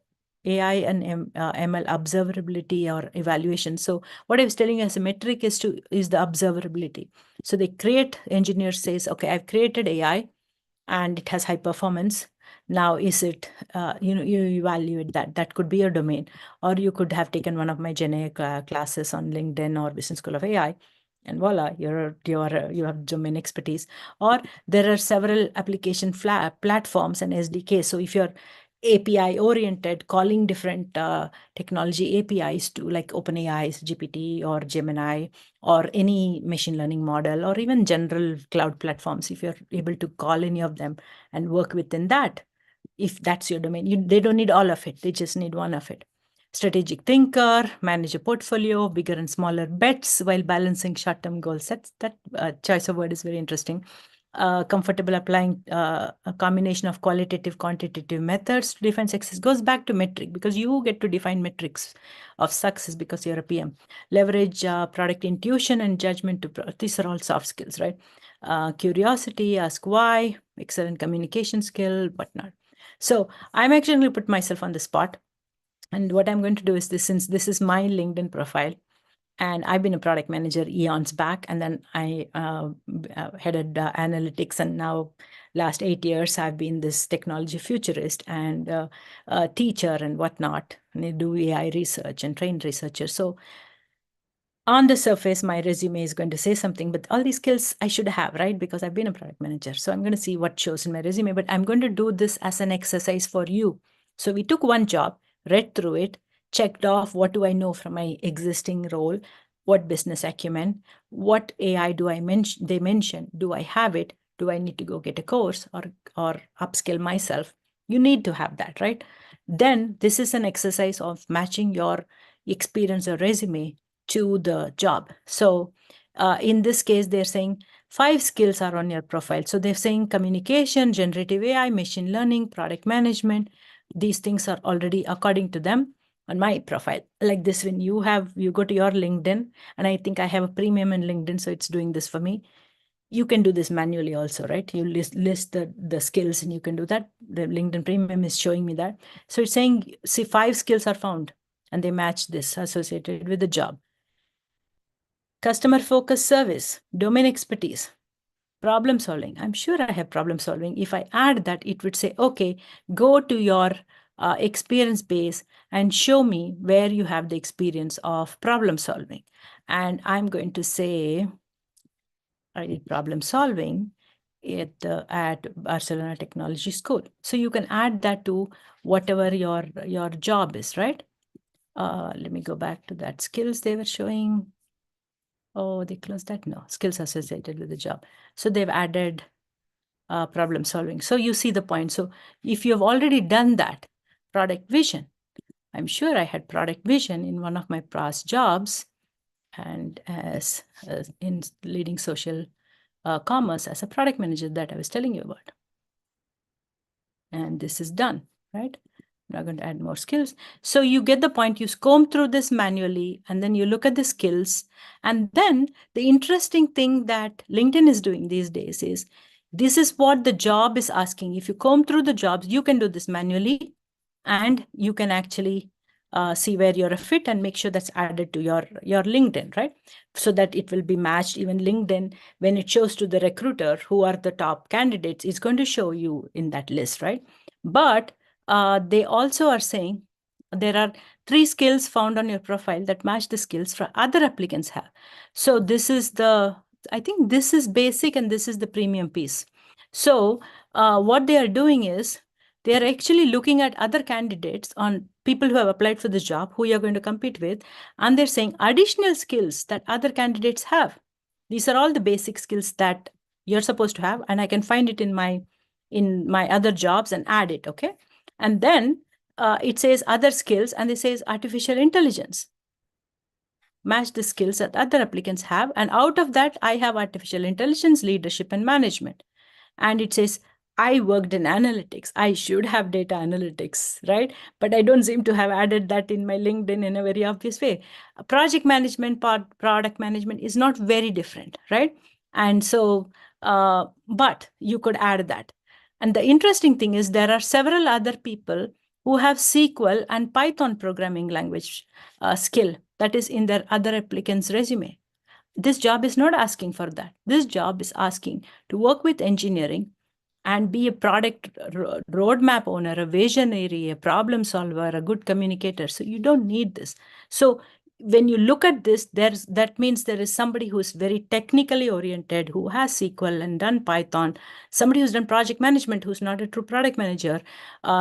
AI and ML observability or evaluation. So what I was telling you as a metric is the observability. So they create, engineer says, okay, I've created AI and it has high performance. Now, is it, you evaluate that. That could be your domain. Or you could have taken one of my Gen classes on LinkedIn or Business School of AI, and voila, you have domain expertise. Or there are several application platforms and SDKs. So if you're API oriented, calling different technology APIs to like OpenAI's GPT or Gemini or any machine learning model or even general cloud platforms, if you're able to call any of them and work within that, if that's your domain, they don't need all of it. They just need one of it. Strategic thinker, manage a portfolio, bigger and smaller bets while balancing short-term goals. That choice of word is very interesting. Comfortable applying a combination of qualitative, quantitative methods to define success. Goes back to metric, because you get to define metrics of success because you're a PM. Leverage product intuition and judgment these are all soft skills, right? Curiosity, ask why, excellent communication skill, whatnot. So I'm actually going to put myself on the spot. And what I'm going to do is this, since this is my LinkedIn profile, and I've been a product manager eons back, and then I headed analytics, and now last 8 years, I've been this technology futurist and a teacher and whatnot, and I do AI research and train researchers. So on the surface, my resume is going to say something, but all these skills I should have, right? Because I've been a product manager. So I'm going to see what shows in my resume, but I'm going to do this as an exercise for you. So we took one job, read through it, checked off what do I know from my existing role, what business acumen, what AI do I mention? They mention, do I have it? Do I need to go get a course or upskill myself? You need to have that, right? Then this is an exercise of matching your experience or resume to the job. So in this case, they're saying 5 skills are on your profile. So they're saying communication, generative AI, machine learning, product management. These things are already, according to them, on my profile. Like this, when you go to your LinkedIn, and I think I have a premium in LinkedIn, so it's doing this for me. You can do this manually also, right? You list the skills and you can do that. The LinkedIn premium is showing me that. So it's saying, see, 5 skills are found and they match this associated with the job. Customer focused service, domain expertise, problem solving. I'm sure I have problem solving. If I add that, it would say, okay, go to your experience base and show me where you have the experience of problem solving. And I'm going to say, I did problem solving at Barcelona Technology School. So you can add that to whatever your job is, right? Let me go back to that skills they were showing. Oh, they closed that? No, skills associated with the job. So they've added problem solving. So you see the point. So if you have already done that, product vision, I'm sure I had product vision in one of my past jobs and as in leading social commerce as a product manager that I was telling you about. And this is done, right? I'm not going to add more skills. So you get the point. You comb through this manually, and then you look at the skills. And then the interesting thing that LinkedIn is doing these days is, this is what the job is asking. If you comb through the jobs, you can do this manually, and you can actually see where you're a fit and make sure that's added to your LinkedIn, right? So that it will be matched. Even LinkedIn, when it shows to the recruiter who are the top candidates, it's going to show you in that list, right? But they also are saying there are 3 skills found on your profile that match the skills for other applicants have. So this is I think this is basic and this is the premium piece. So what they are doing is they are actually looking at other candidates on people who have applied for this job, who you're going to compete with, and they're saying additional skills that other candidates have. These are all the basic skills that you're supposed to have, and I can find it in my other jobs and add it, okay? And then it says other skills, and it says artificial intelligence. Match the skills that other applicants have, and out of that, I have artificial intelligence, leadership, and management. And it says, I worked in analytics. I should have data analytics, right? But I don't seem to have added that in my LinkedIn in a very obvious way. Project management, product management is not very different, right? And so, but you could add that. And the interesting thing is there are several other people who have SQL and Python programming language skill that is in their other applicants' resume. This job is not asking for that. This job is asking to work with engineering and be a product roadmap owner, a visionary, a problem solver, a good communicator. So you don't need this. So when you look at this, that means there is somebody who is very technically oriented, who has SQL and done Python, somebody who's done project management, who's not a true product manager.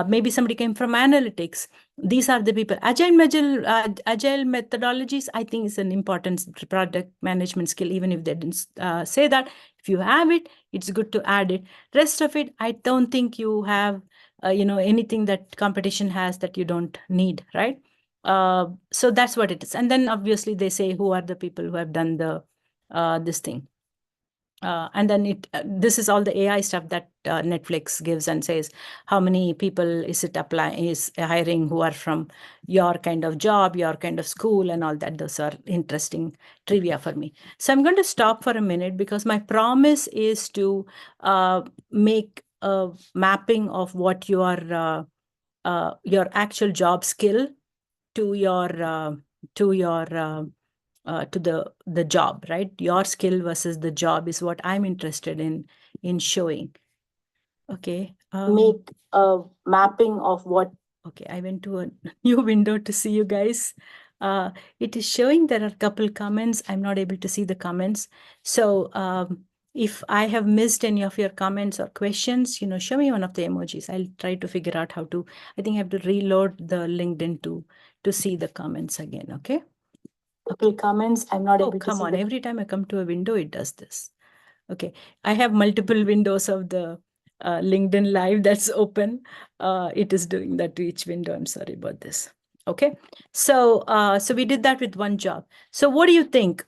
Maybe somebody came from analytics. These are the people. Agile methodologies, I think, is an important product management skill, even if they didn't say that. If you have it, it's good to add it. Rest of it, I don't think you have, anything that competition has that you don't need, right? So that's what it is. And then obviously they say who are the people who have done this thing. And then this is all the AI stuff that Netflix gives and says how many people is hiring who are from your kind of job, your kind of school, and all that. Those are interesting trivia for me. So I'm going to stop for a minute because my promise is to make a mapping of what your actual job skill to the job, right? Your skill versus the job is what I'm interested in showing. Okay. Make a mapping of what. Okay, I went to a new window to see you guys. It is showing there are a couple comments. I'm not able to see the comments. So if I have missed any of your comments or questions, show me one of the emojis. I'll try to figure out how to. I think I have to reload the LinkedIn to see the comments again. Okay. Okay, comments. I'm not able to see. Oh, come on. Every time I come to a window, it does this. Okay. I have multiple windows of the LinkedIn Live that's open. It is doing that to each window. I'm sorry about this. Okay. So we did that with one job. So what do you think?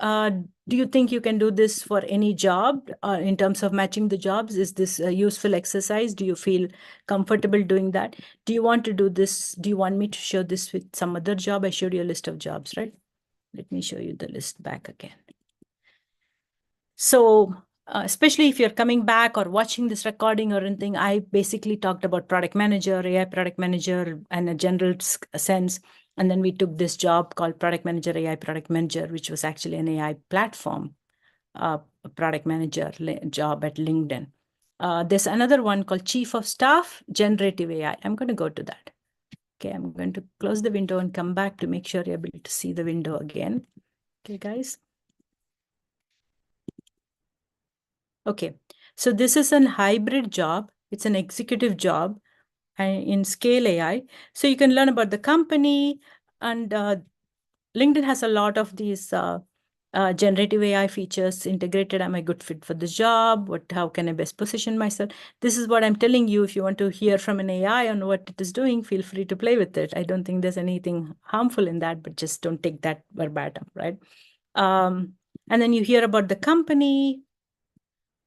Do you think you can do this for any job in terms of matching the jobs? Is this a useful exercise? Do you feel comfortable doing that? Do you want to do this? Do you want me to show this with some other job? I showed you a list of jobs, right? Let me show you the list back again. So especially if you're coming back or watching this recording or anything, I basically talked about product manager, AI product manager, and a general sense. And then we took this job called product manager, AI product manager, which was actually an AI platform product manager job at LinkedIn. There's another one called chief of staff, generative AI. I'm going to go to that. Okay, I'm going to close the window and come back to make sure you're able to see the window again. Okay, guys. Okay, so this is a hybrid job. It's an executive job in Scale AI. So you can learn about the company, and LinkedIn has a lot of these generative AI features integrated. Am I a good fit for this job? How can I best position myself? This is what I'm telling you. If you want to hear from an AI on what it is doing, feel free to play with it. I don't think there's anything harmful in that, but just don't take that verbatim, right? And then you hear about the company.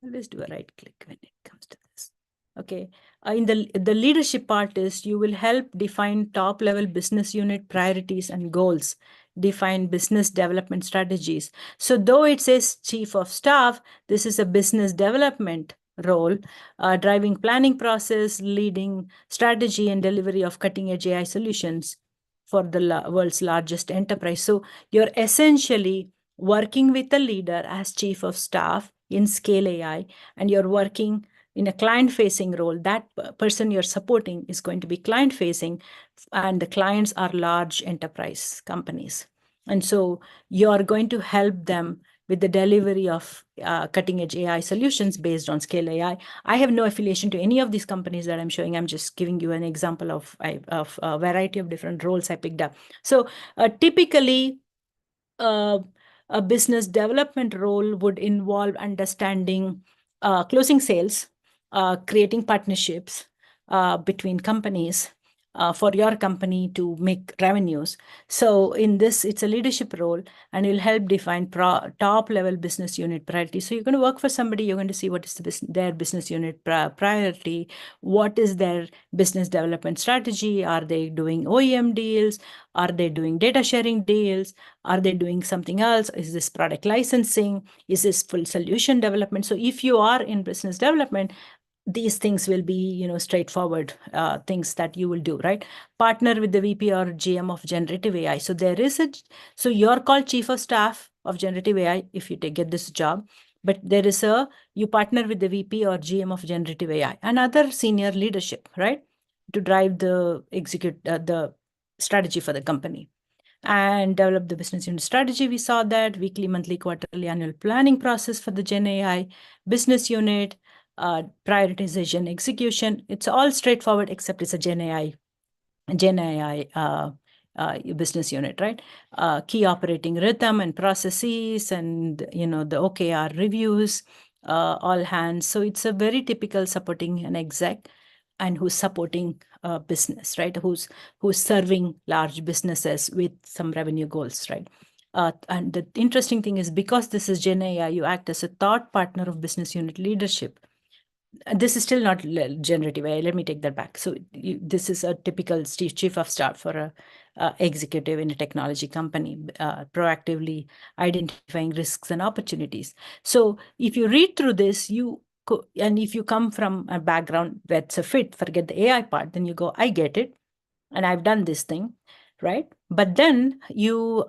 Always do a right click when it comes to this. Okay. In the leadership part is you will help define top level business unit priorities and goals, define business development strategies. So though it says chief of staff, this is a business development role, driving planning process, leading strategy and delivery of cutting edge AI solutions for the world's largest enterprise. So you're essentially working with a leader as chief of staff in Scale AI, and you're working in a client-facing role. That person you're supporting is going to be client-facing, and the clients are large enterprise companies. And so you're going to help them with the delivery of cutting-edge AI solutions based on Scale AI. I have no affiliation to any of these companies that I'm showing. I'm just giving you an example of a variety of different roles I picked up. So typically, uh, a business development role would involve understanding closing sales, creating partnerships between companies for your company to make revenues. So in this, it's a leadership role, and it'll help define top level business unit priorities. So you're going to work for somebody, you're going to see what is their business unit priority, what is their business development strategy, are they doing OEM deals, are they doing data sharing deals, are they doing something else, is this product licensing, is this full solution development. So if you are in business development, these things will be, straightforward things that you will do, right? Partner with the VP or GM of generative AI. So so you're called chief of staff of generative AI if you get this job, but you partner with the VP or GM of generative AI and other senior leadership, right? To drive the strategy for the company and develop the business unit strategy. We saw that weekly, monthly, quarterly, annual planning process for the Gen AI business unit, prioritization, execution. It's all straightforward, except it's a Gen AI business unit, right? Key operating rhythm and processes, and the OKR reviews, all hands. So it's a very typical supporting an exec, and who's supporting business, right? Who's serving large businesses with some revenue goals, right? And the interesting thing is, because this is Gen AI, you act as a thought partner of business unit leadership. This is still not generative AI. Let me take that back. So this is a typical chief of staff for a executive in a technology company, proactively identifying risks and opportunities. So if you read through this, and if you come from a background that's a fit, forget the AI part, then you go, I get it, and I've done this thing, right? But then you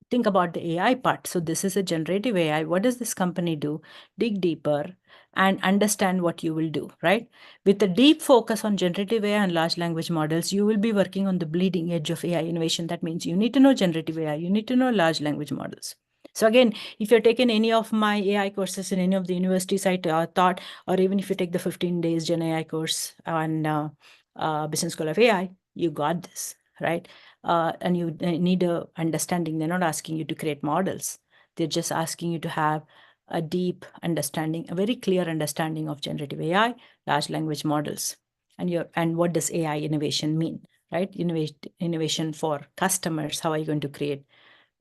think about the AI part. So this is a generative AI. What does this company do? Dig deeper and understand what you will do, right? With a deep focus on generative AI and large language models, you will be working on the bleeding edge of AI innovation. That means you need to know generative AI, you need to know large language models. So again, if you're taking any of my AI courses in any of the universities I taught, or even if you take the 15 days Gen AI course on Business School of AI, you got this, right? And you need a understanding. They're not asking you to create models. They're just asking you to have a deep understanding, a very clear understanding of generative AI, large language models, and what does AI innovation mean, right? Innovation for customers. How are you going to create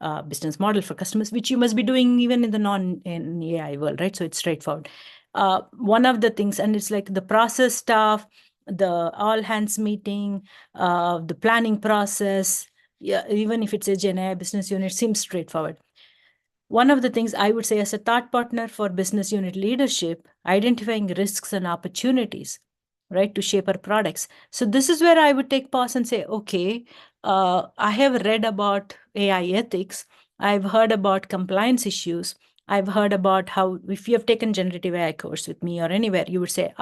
a business model for customers, which you must be doing even in the non-AI world, right? So it's straightforward. One of the things, and it's like the process stuff, the all hands meeting, the planning process, yeah, even if it's a Gen AI business unit, seems straightforward. One of the things I would say as a thought partner for business unit leadership, identifying risks and opportunities, right, to shape our products. So this is where I would take pause and say, okay, I have read about AI ethics. I've heard about compliance issues. I've heard about how, if you have taken generative AI course with me or anywhere, you would say,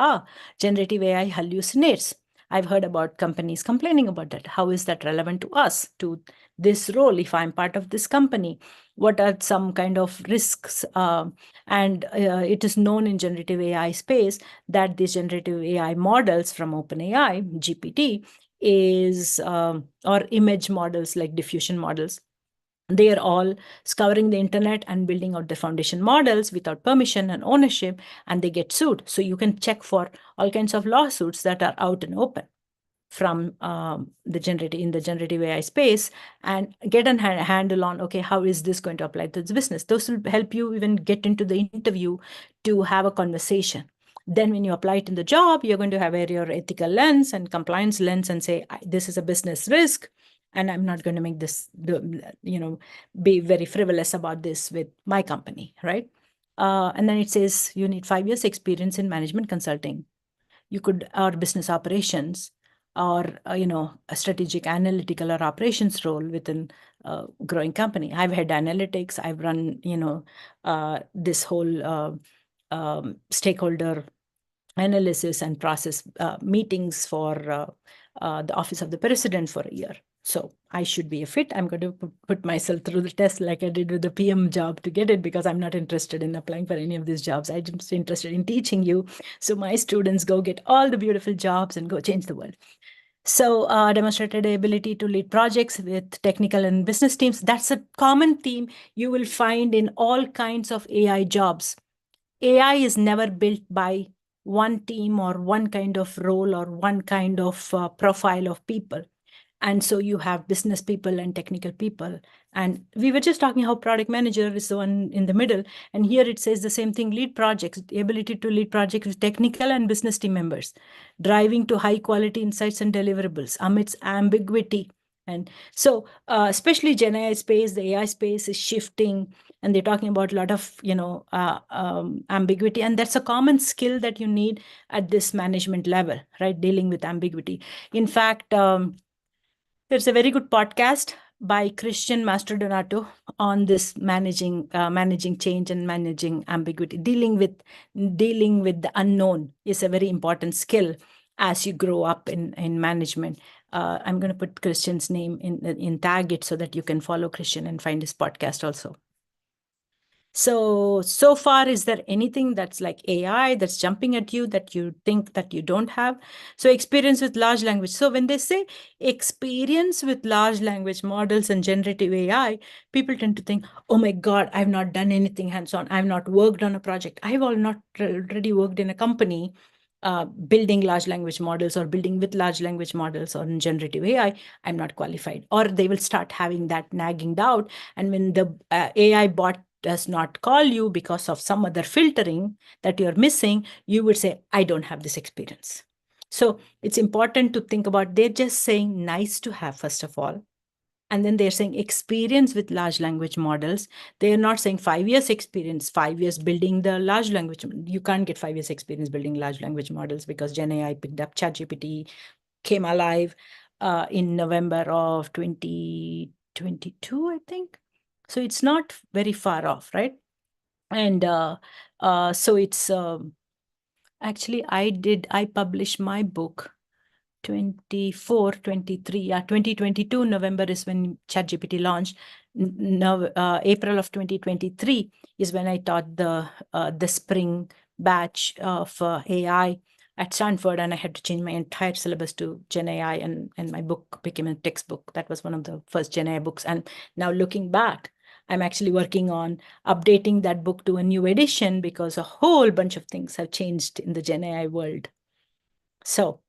generative AI hallucinates. I've heard about companies complaining about that. How is that relevant to us, to this role, if I'm part of this company? What are some kind of risks? And it is known in generative AI space that these generative AI models from OpenAI, GPT, or image models like diffusion models, they are all scouring the internet and building out the foundation models without permission and ownership, and they get sued. So you can check for all kinds of lawsuits that are out and open from the generative AI space, and get a handle on, okay, how is this going to apply to this business? Those will help you even get into the interview to have a conversation. Then when you apply it in the job, you're going to have your ethical lens and compliance lens and say, this is a business risk, and I'm not going to make this, be very frivolous about this with my company, right? And then it says you need 5 years experience in management consulting. You could, or business operations, or a strategic analytical or operations role within a growing company. I've had analytics. I've run this whole stakeholder analysis and process meetings for the office of the president for a year. So I should be a fit. I'm going to put myself through the test like I did with the PM job to get it, because I'm not interested in applying for any of these jobs. I'm just interested in teaching you, so my students go get all the beautiful jobs and go change the world. So demonstrated ability to lead projects with technical and business teams. That's a common theme you will find in all kinds of AI jobs. AI is never built by one team or one kind of role or one kind of profile of people. And so you have business people and technical people. And we were just talking how product manager is the one in the middle. And here it says the same thing: lead projects, the ability to lead projects with technical and business team members, driving to high quality insights and deliverables amidst ambiguity. And so especially Gen AI space, the AI space is shifting, and they're talking about a lot of ambiguity. And that's a common skill that you need at this management level, right? Dealing with ambiguity. In fact, there's a very good podcast by Christian Mastrodonato on this managing change and managing ambiguity. Dealing with the unknown is a very important skill as you grow up in management. I'm going to put Christian's name in tag it so that you can follow Christian and find his podcast also. So far, is there anything that's like AI that's jumping at you that you think that you don't have? So experience with large language. So when they say experience with large language models and generative AI, people tend to think, oh my God, I've not done anything hands-on. I've not worked on a project. I've already worked in a company building large language models or building with large language models or in generative AI. I'm not qualified. Or they will start having that nagging doubt. And when the AI bot does not call you because of some other filtering that you're missing, you would say, I don't have this experience. So it's important to think about, they're just saying nice to have, first of all. And then they're saying experience with large language models. They're not saying 5 years experience, 5 years building the large language. You can't get 5 years experience building large language models, because Gen AI picked up ChatGPT, came alive in November of 2022, I think. So it's not very far off, right? And so it's actually, I published my book 2022 November is when ChatGPT launched. Now April of 2023 is when I taught the spring batch of AI at Stanford, and I had to change my entire syllabus to Gen AI, and my book became a textbook. That was one of the first Gen AI books. And now looking back, I'm actually working on updating that book to a new edition, because a whole bunch of things have changed in the Gen AI world. So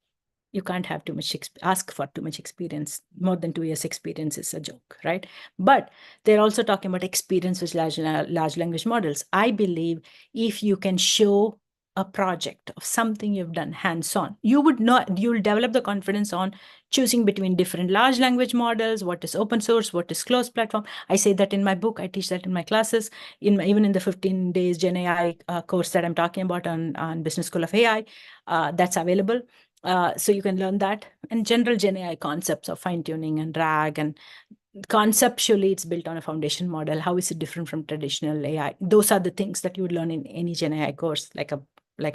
you can't have too much, ask for too much experience. More than 2 years experience is a joke, right? But they're also talking about experience with large language models. I believe if you can show a project of something you've done hands-on, you'll develop the confidence on choosing between different large language models, what is open source, what is closed platform. I say that in my book. I teach that in my classes, even in the 15 days Gen AI course that I'm talking about on Business School of AI. That's available. So you can learn that, and general Gen AI concepts of fine-tuning and RAG, and conceptually it's built on a foundation model. How is it different from traditional AI? Those are the things that you would learn in any Gen AI course, like a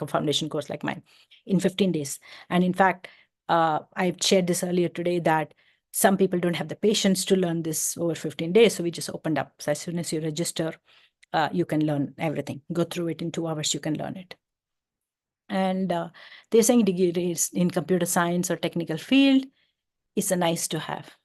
foundation course like mine, in 15 days. And in fact, I've shared this earlier today that some people don't have the patience to learn this over 15 days. So we just opened up. So as soon as you register, you can learn everything. Go through it in 2 hours, you can learn it. And they're saying degrees in computer science or technical field is a nice to have.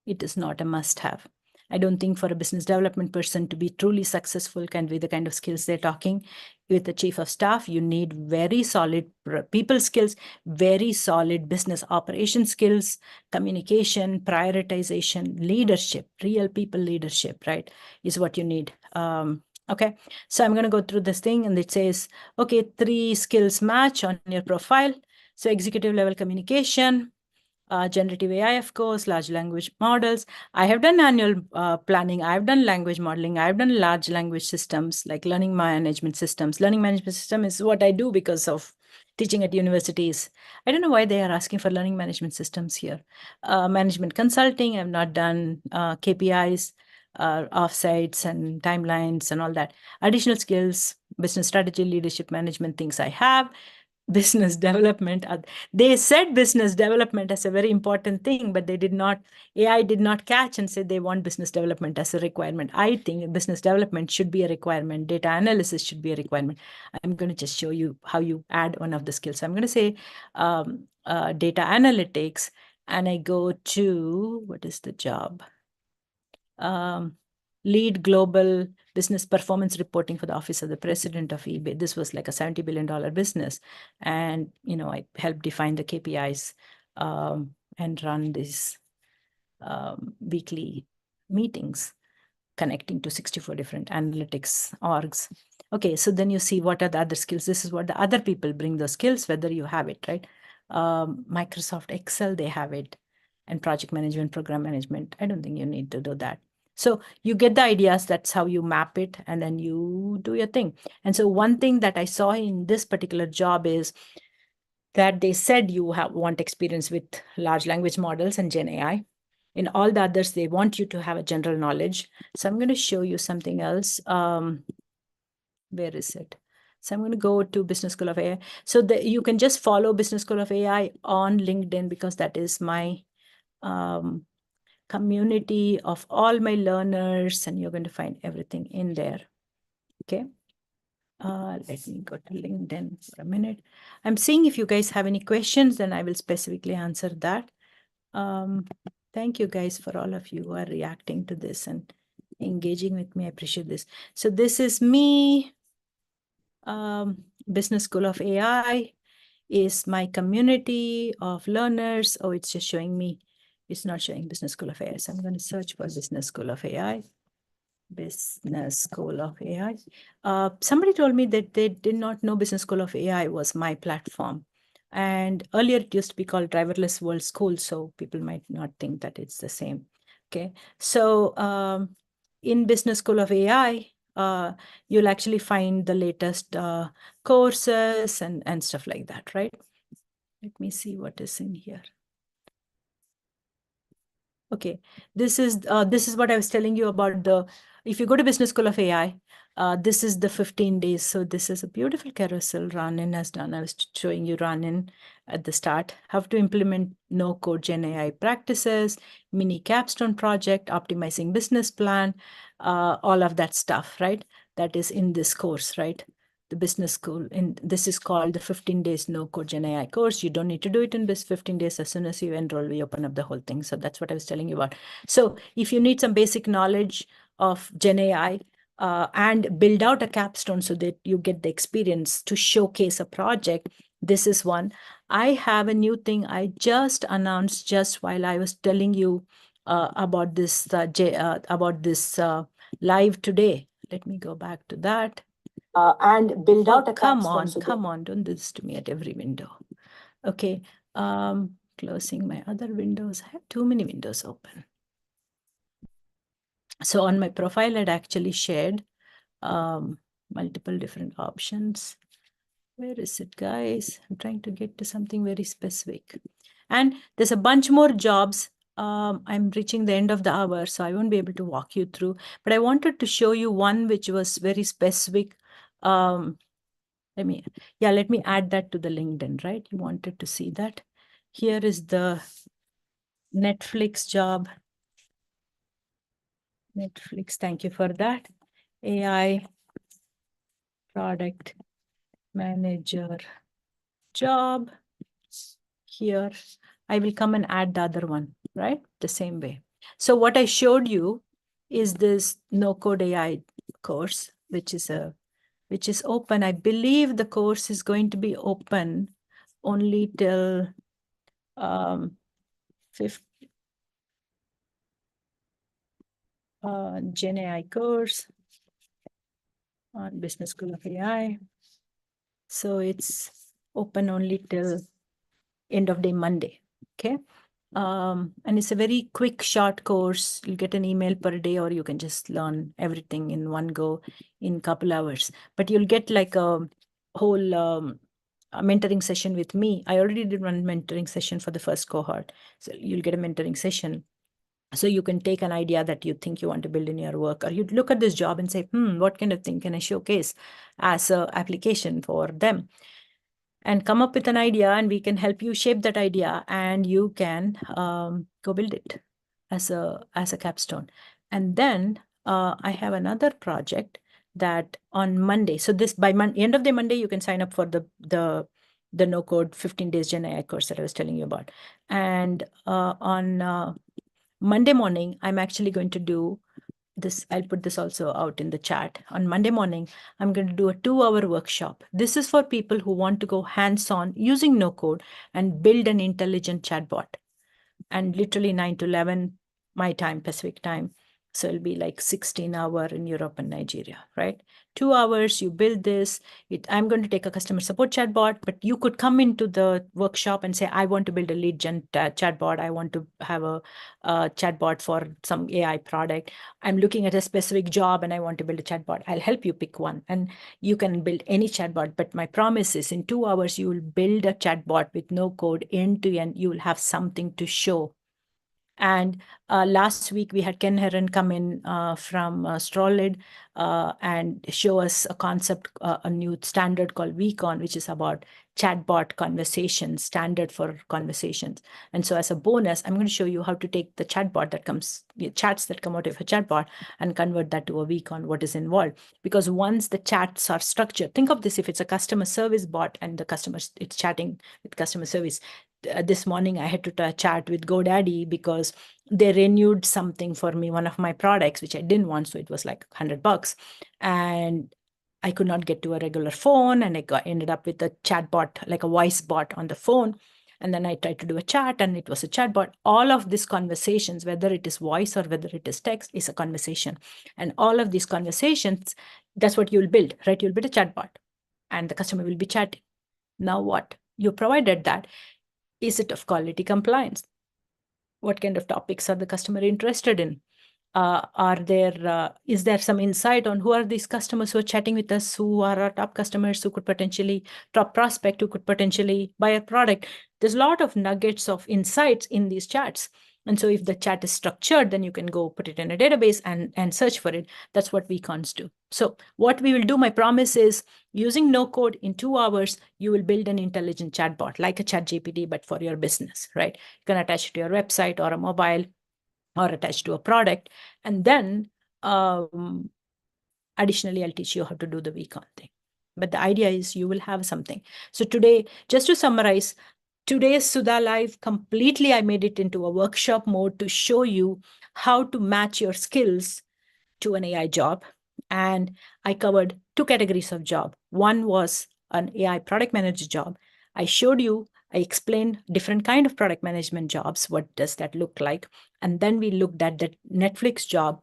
It is not a must have. I don't think for a business development person to be truly successful can be the kind of skills they're talking. With the chief of staff, you need very solid people skills, very solid business operation skills, communication, prioritization, leadership, real people leadership, right, is what you need. Okay, so I'm going to go through this thing, and it says, okay, 3 skills match on your profile. So executive level communication, generative AI, of course, large language models. I have done annual planning. I've done language modeling. I've done large language systems, like learning management systems. Learning management system is what I do because of teaching at universities. I don't know why they are asking for learning management systems here. Management consulting, I've not done KPIs, offsites and timelines and all that. Additional skills, business strategy, leadership management, things I have. Business development. They said business development as a very important thing, but they did not, AI did not catch and say they want business development as a requirement. I think business development should be a requirement. Data analysis should be a requirement. I'm going to just show you how you add one of the skills. So I'm going to say data analytics, and I go to, what is the job? Lead global business performance reporting for the office of the president of eBay. This was like a $70 billion business. And, I helped define the KPIs and run these weekly meetings connecting to 64 different analytics orgs. Okay, so then you see what are the other skills. This is what the other people bring, the skills, whether you have it, right? Microsoft Excel, they have it. And project management, program management, I don't think you need to do that. So you get the ideas, that's how you map it, and then you do your thing. And so one thing that I saw in this particular job is that they said you want experience with large language models and Gen AI. In all the others, they want you to have a general knowledge. So I'm going to show you something else. Where is it? So I'm going to go to Business School of AI. So you can just follow Business School of AI on LinkedIn, because that is my community of all my learners, and you're going to find everything in there. Okay. Let me go to LinkedIn for a minute. I'm seeing if you guys have any questions, then I will specifically answer that. Thank you guys for all of you who are reacting to this and engaging with me. I appreciate this. So this is me. Business School of AI is my community of learners. Oh, it's just showing me. It's not showing Business School of AI. So I'm going to search for Business School of AI. Business School of AI. Somebody told me that they did not know Business School of AI was my platform. And earlier it used to be called Driverless World School, so people might not think that it's the same. Okay, so in Business School of AI, you'll actually find the latest courses and stuff like that, right? Let me see what is in here. Okay, this is what I was telling you about if you go to Business School of AI, this is the 15 days. So this is a beautiful carousel Ranin has done. I was showing you Ranin at the start. How to implement no-code Gen AI practices, mini capstone project, optimizing business plan, all of that stuff, right? That is in this course, right? The business school. And this is called the 15 days no-code Gen AI course. You don't need to do it in this 15 days. As soon as you enroll, we open up the whole thing. So that's what I was telling you about. So if you need some basic knowledge of Gen AI, and build out a capstone so that you get the experience to showcase a project, this is one. I have a new thing I just announced just while I was telling you about this live today. Let me go back to that. And build out a capstone. Come on, don't do this to me at every window. Okay, closing my other windows. I have too many windows open. So on my profile, I'd actually shared multiple different options. Where is it, guys? I'm trying to get to something very specific. And there's a bunch more jobs. I'm reaching the end of the hour, so I won't be able to walk you through. But I wanted to show you one which was very specific. Let me add that to the LinkedIn, right? You wanted to see that. Here is the Netflix job. Netflix, thank you for that. AI product manager job. Here, I will come and add the other one, right? The same way. So what I showed you is this no-code AI course, which is open. I believe the course is going to be open only till 5th. Gen AI course on Business School of AI. So it's open only till end of day Monday. Okay. And it's a very quick, short course. You'll get an email per day, or you can just learn everything in one go in a couple hours. But you'll get like a whole a mentoring session with me. I already did one mentoring session for the first cohort. So you'll get a mentoring session. So you can take an idea that you think you want to build in your work, or you'd look at this job and say, what kind of thing can I showcase as an application for them? And come up with an idea, and we can help you shape that idea, and you can go build it as a capstone. And then I have another project that on Monday. So this by end of the Monday, you can sign up for the no code 15 days Gen AI course that I was telling you about. And on Monday morning, I'm actually going to do this. I'll put this also out in the chat. On Monday morning, I'm going to do a 2-hour workshop. This is for people who want to go hands-on using no code and build an intelligent chatbot. And literally 9 to 11 my time, Pacific time. So it'll be like 16-hour in Europe and Nigeria, right? 2 hours, you build this. I'm going to take a customer support chatbot, but you could come into the workshop and say, I want to build a lead gen chatbot. I want to have a chatbot for some AI product. I'm looking at a specific job and I want to build a chatbot. I'll help you pick one. And you can build any chatbot, but my promise is in 2 hours, you will build a chatbot with no code end to end. You will have something to show. And last week, we had Ken Heron come in from Strawlid and show us a concept, a new standard called Weekon, which is about chatbot conversations, standard for conversations. And so as a bonus, I'm going to show you how to take the chatbot that comes, chats that come out of a chatbot, and convert that to a Weekon, what is involved. Because once the chats are structured, think of this, if it's a customer service bot and the customer, it's chatting with customer service. This morning I had to chat with GoDaddy because they renewed something for me, one of my products, which I didn't want. So it was like $100. And I could not get to a regular phone. And I ended up with a chat bot, like a voice bot on the phone. And then I tried to do a chat and it was a chat bot. All of these conversations, whether it is voice or whether it is text, is a conversation. And all of these conversations, that's what you'll build, right? You'll build a chat bot and the customer will be chatting. Now what? You provided that. Is it of quality compliance? What kind of topics are the customer interested in? Is there some insight on who are these customers who are chatting with us, who are our top customers, who could potentially, top prospect, who could potentially buy a product? There's a lot of nuggets of insights in these chats. And so if the chat is structured, then you can go put it in a database and search for it. That's what Weekons do. So what we will do, my promise is, using no code in 2 hours, you will build an intelligent chatbot like a ChatGPT, but for your business, right? You can attach it to your website or a mobile or attached to a product. And then additionally, I'll teach you how to do the Weekon thing. But the idea is you will have something. So today, just to summarize, today's Sudha Live, completely I made it into a workshop mode to show you how to match your skills to an AI job. And I covered 2 categories of job. One was an AI product manager job. I showed you, I explained different kind of product management jobs. What does that look like? And then we looked at that Netflix job,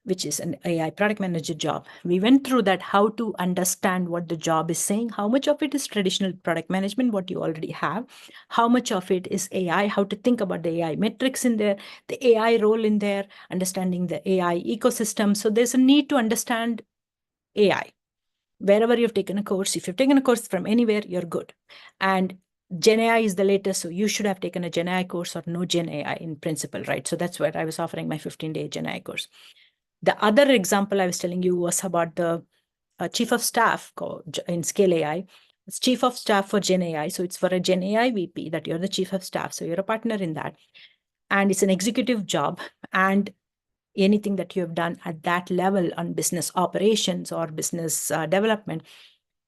which is an AI product manager job. We went through that, how to understand what the job is saying, how much of it is traditional product management, what you already have, how much of it is AI, how to think about the AI metrics in there, the AI role in there, understanding the AI ecosystem. So there's a need to understand AI. Wherever you've taken a course, if you've taken a course from anywhere, you're good. And Gen AI is the latest, so you should have taken a Gen AI course or no Gen AI in principle, right? So that's where I was offering my 15-day Gen AI course. The other example I was telling you was about the chief of staff in Scale AI. It's chief of staff for Gen AI. So it's for a Gen AI VP that you're the chief of staff. So you're a partner in that. And it's an executive job. And anything that you have done at that level on business operations or business development,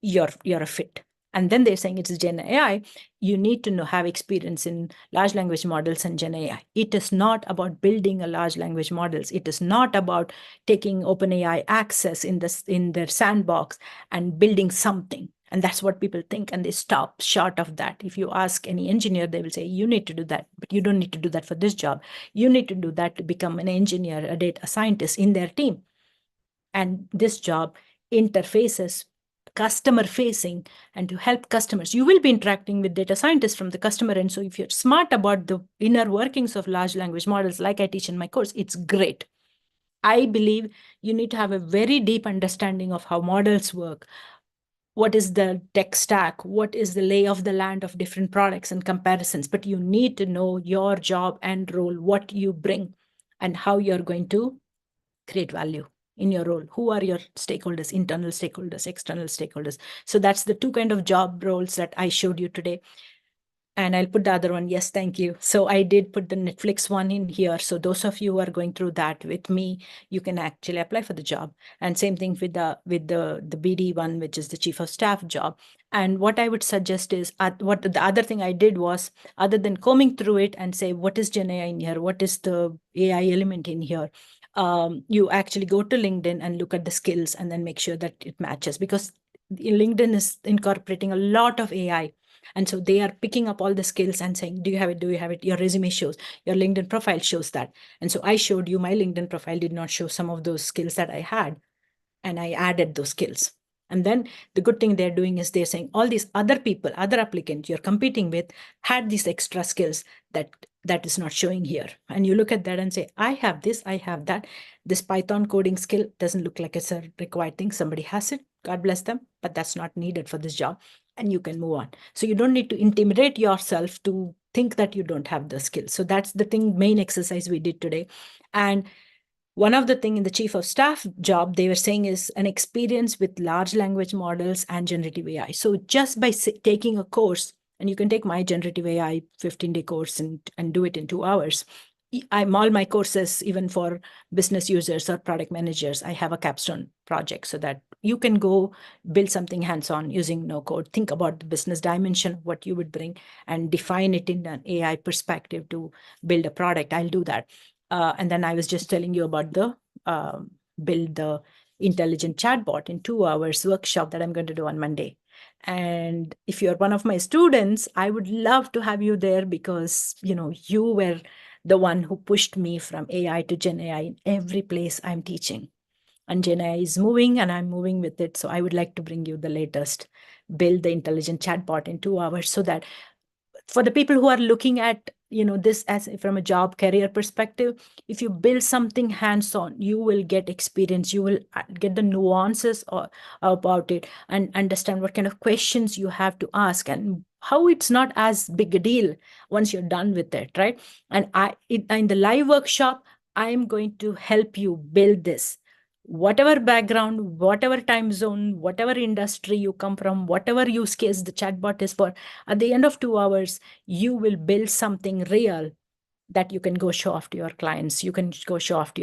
you're a fit. And then they're saying it's Gen AI. You need to have experience in large language models and Gen AI. It is not about building a large language models. It is not about taking OpenAI access in their sandbox and building something. And that's what people think, and they stop short of that. If you ask any engineer, they will say, you need to do that, but you don't need to do that for this job. You need to do that to become an engineer, a data scientist in their team. And this job interfaces customer facing and to help customers. You will be interacting with data scientists from the customer end. So if you're smart about the inner workings of large language models, like I teach in my course, it's great. I believe you need to have a very deep understanding of how models work, what is the tech stack, what is the lay of the land of different products and comparisons, but you need to know your job and role, what you bring, and how you're going to create value in your role. Who are your stakeholders, internal stakeholders, external stakeholders? So that's the two kind of job roles that I showed you today. And I'll put the other one. Yes, thank you. So I did put the Netflix one in here. So those of you who are going through that with me, you can actually apply for the job. And same thing with the BD one, which is the chief of staff job. And what I would suggest is what the other thing I did was, other than combing through it and say, what is Gen AI in here? What is the AI element in here? You actually go to LinkedIn and look at the skills and then make sure that it matches, because LinkedIn is incorporating a lot of AI. And so they are picking up all the skills and saying, do you have it? Do you have it? Your resume shows, your LinkedIn profile shows that. And so I showed you my LinkedIn profile did not show some of those skills that I had, and I added those skills. And then the good thing they're doing is they're saying all these other people, other applicants you're competing with had these extra skills that is not showing here. And you look at that and say, I have this, I have that. This Python coding skill doesn't look like it's a required thing. Somebody has it, God bless them, but that's not needed for this job. And you can move on. So you don't need to intimidate yourself to think that you don't have the skills. So that's the main exercise we did today. And one of the things in the chief of staff job they were saying is an experience with large language models and generative AI. So just by taking a course, and you can take my generative AI 15-day course and do it in 2 hours. I'm all my courses, even for business users or product managers, I have a capstone project so that you can go build something hands-on using no code. Think about the business dimension, what you would bring, and define it in an AI perspective to build a product. I'll do that. And then I was just telling you about the build the intelligent chatbot in 2 hours workshop that I'm going to do on Monday. And if you're one of my students, I would love to have you there, because you were the one who pushed me from AI to Gen AI in every place I'm teaching. And Gen AI is moving and I'm moving with it. So I would like to bring you the latest, build the intelligent chatbot in 2 hours, so that for the people who are looking at this as from a job career perspective, if you build something hands on, you will get experience, you will get the nuances about it, and understand what kind of questions you have to ask, and how it's not as big a deal once you're done with it, right? And in the live workshop, I'm going to help you build this, whatever background, whatever time zone, whatever industry you come from, whatever use case the chatbot is for. At the end of 2 hours, you will build something real that you can go show off to your clients. You can go show off to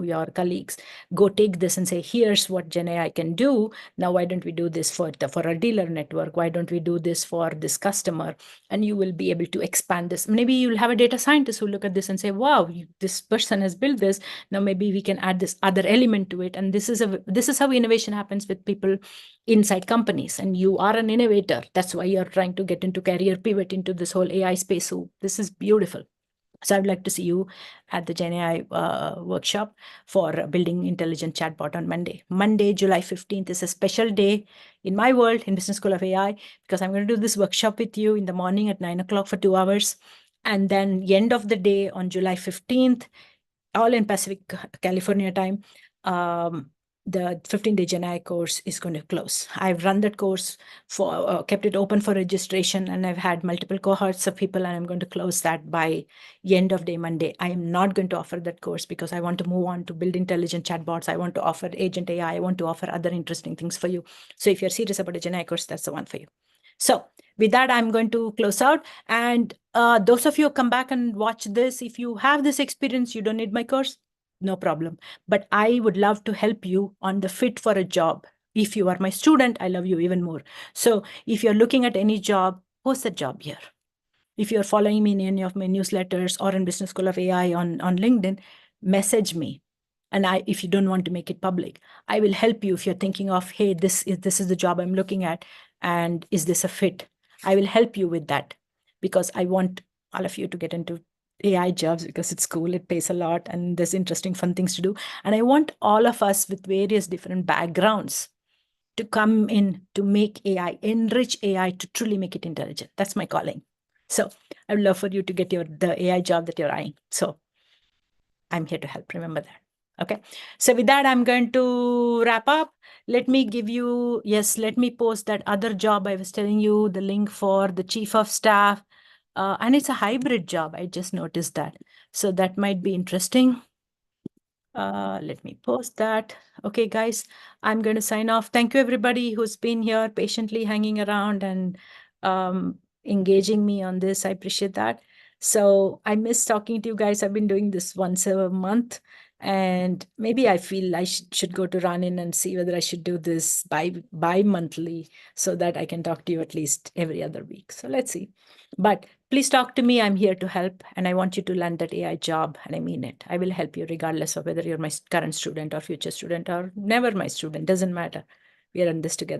your colleagues. Go take this and say, here's what Gen AI can do. Now, why don't we do this for our dealer network? Why don't we do this for this customer? And you will be able to expand this. Maybe you'll have a data scientist who look at this and say, wow, this person has built this. Now maybe we can add this other element to it. And this is how innovation happens with people inside companies. And you are an innovator. That's why you're trying to get into career pivot into this whole AI space. So this is beautiful. So I would like to see you at the Gen AI workshop for building intelligent chatbot on Monday. Monday, July 15th is a special day in my world in Business School of AI, because I'm going to do this workshop with you in the morning at 9 o'clock for 2 hours. And then the end of the day on July 15th, all in Pacific California time, the 15-day Gen AI course is going to close. I've run that course for kept it open for registration, and I've had multiple cohorts of people, and I'm going to close that by the end of day Monday. I am not going to offer that course because I want to move on to build intelligent chatbots. I want to offer agent AI. I want to offer other interesting things for you. So if you're serious about a Gen AI course, that's the one for you. So with that, I'm going to close out. And those of you who come back and watch this, if you have this experience, you don't need my course, no problem. But I would love to help you on the fit for a job. If you are my student, I love you even more. So if you're looking at any job, post a job here. If you're following me in any of my newsletters or in Business School of AI on LinkedIn, message me. And if you don't want to make it public, I will help you if you're thinking of, hey, this is the job I'm looking at, and is this a fit? I will help you with that, because I want all of you to get into AI jobs, because it's cool, it pays a lot, and there's interesting, fun things to do. And I want all of us with various different backgrounds to come in to make AI, enrich AI to truly make it intelligent. That's my calling. So I would love for you to get the AI job that you're eyeing. So I'm here to help. Remember that. Okay. So with that, I'm going to wrap up. let me give you, yes, let me post that other job I was telling you, the link for the chief of staff. And it's a hybrid job. I just noticed that. So that might be interesting. Let me post that. Okay, guys, I'm going to sign off. Thank you, everybody who's been here patiently hanging around and engaging me on this. I appreciate that. So I miss talking to you guys. I've been doing this once a month, and maybe I feel I should go to run in and see whether I should do this bi-monthly so that I can talk to you at least every other week. So let's see. But please talk to me. I'm here to help, and I want you to land that AI job, and I mean it. I will help you regardless of whether you're my current student or future student or never my student. Doesn't matter. We are in this together.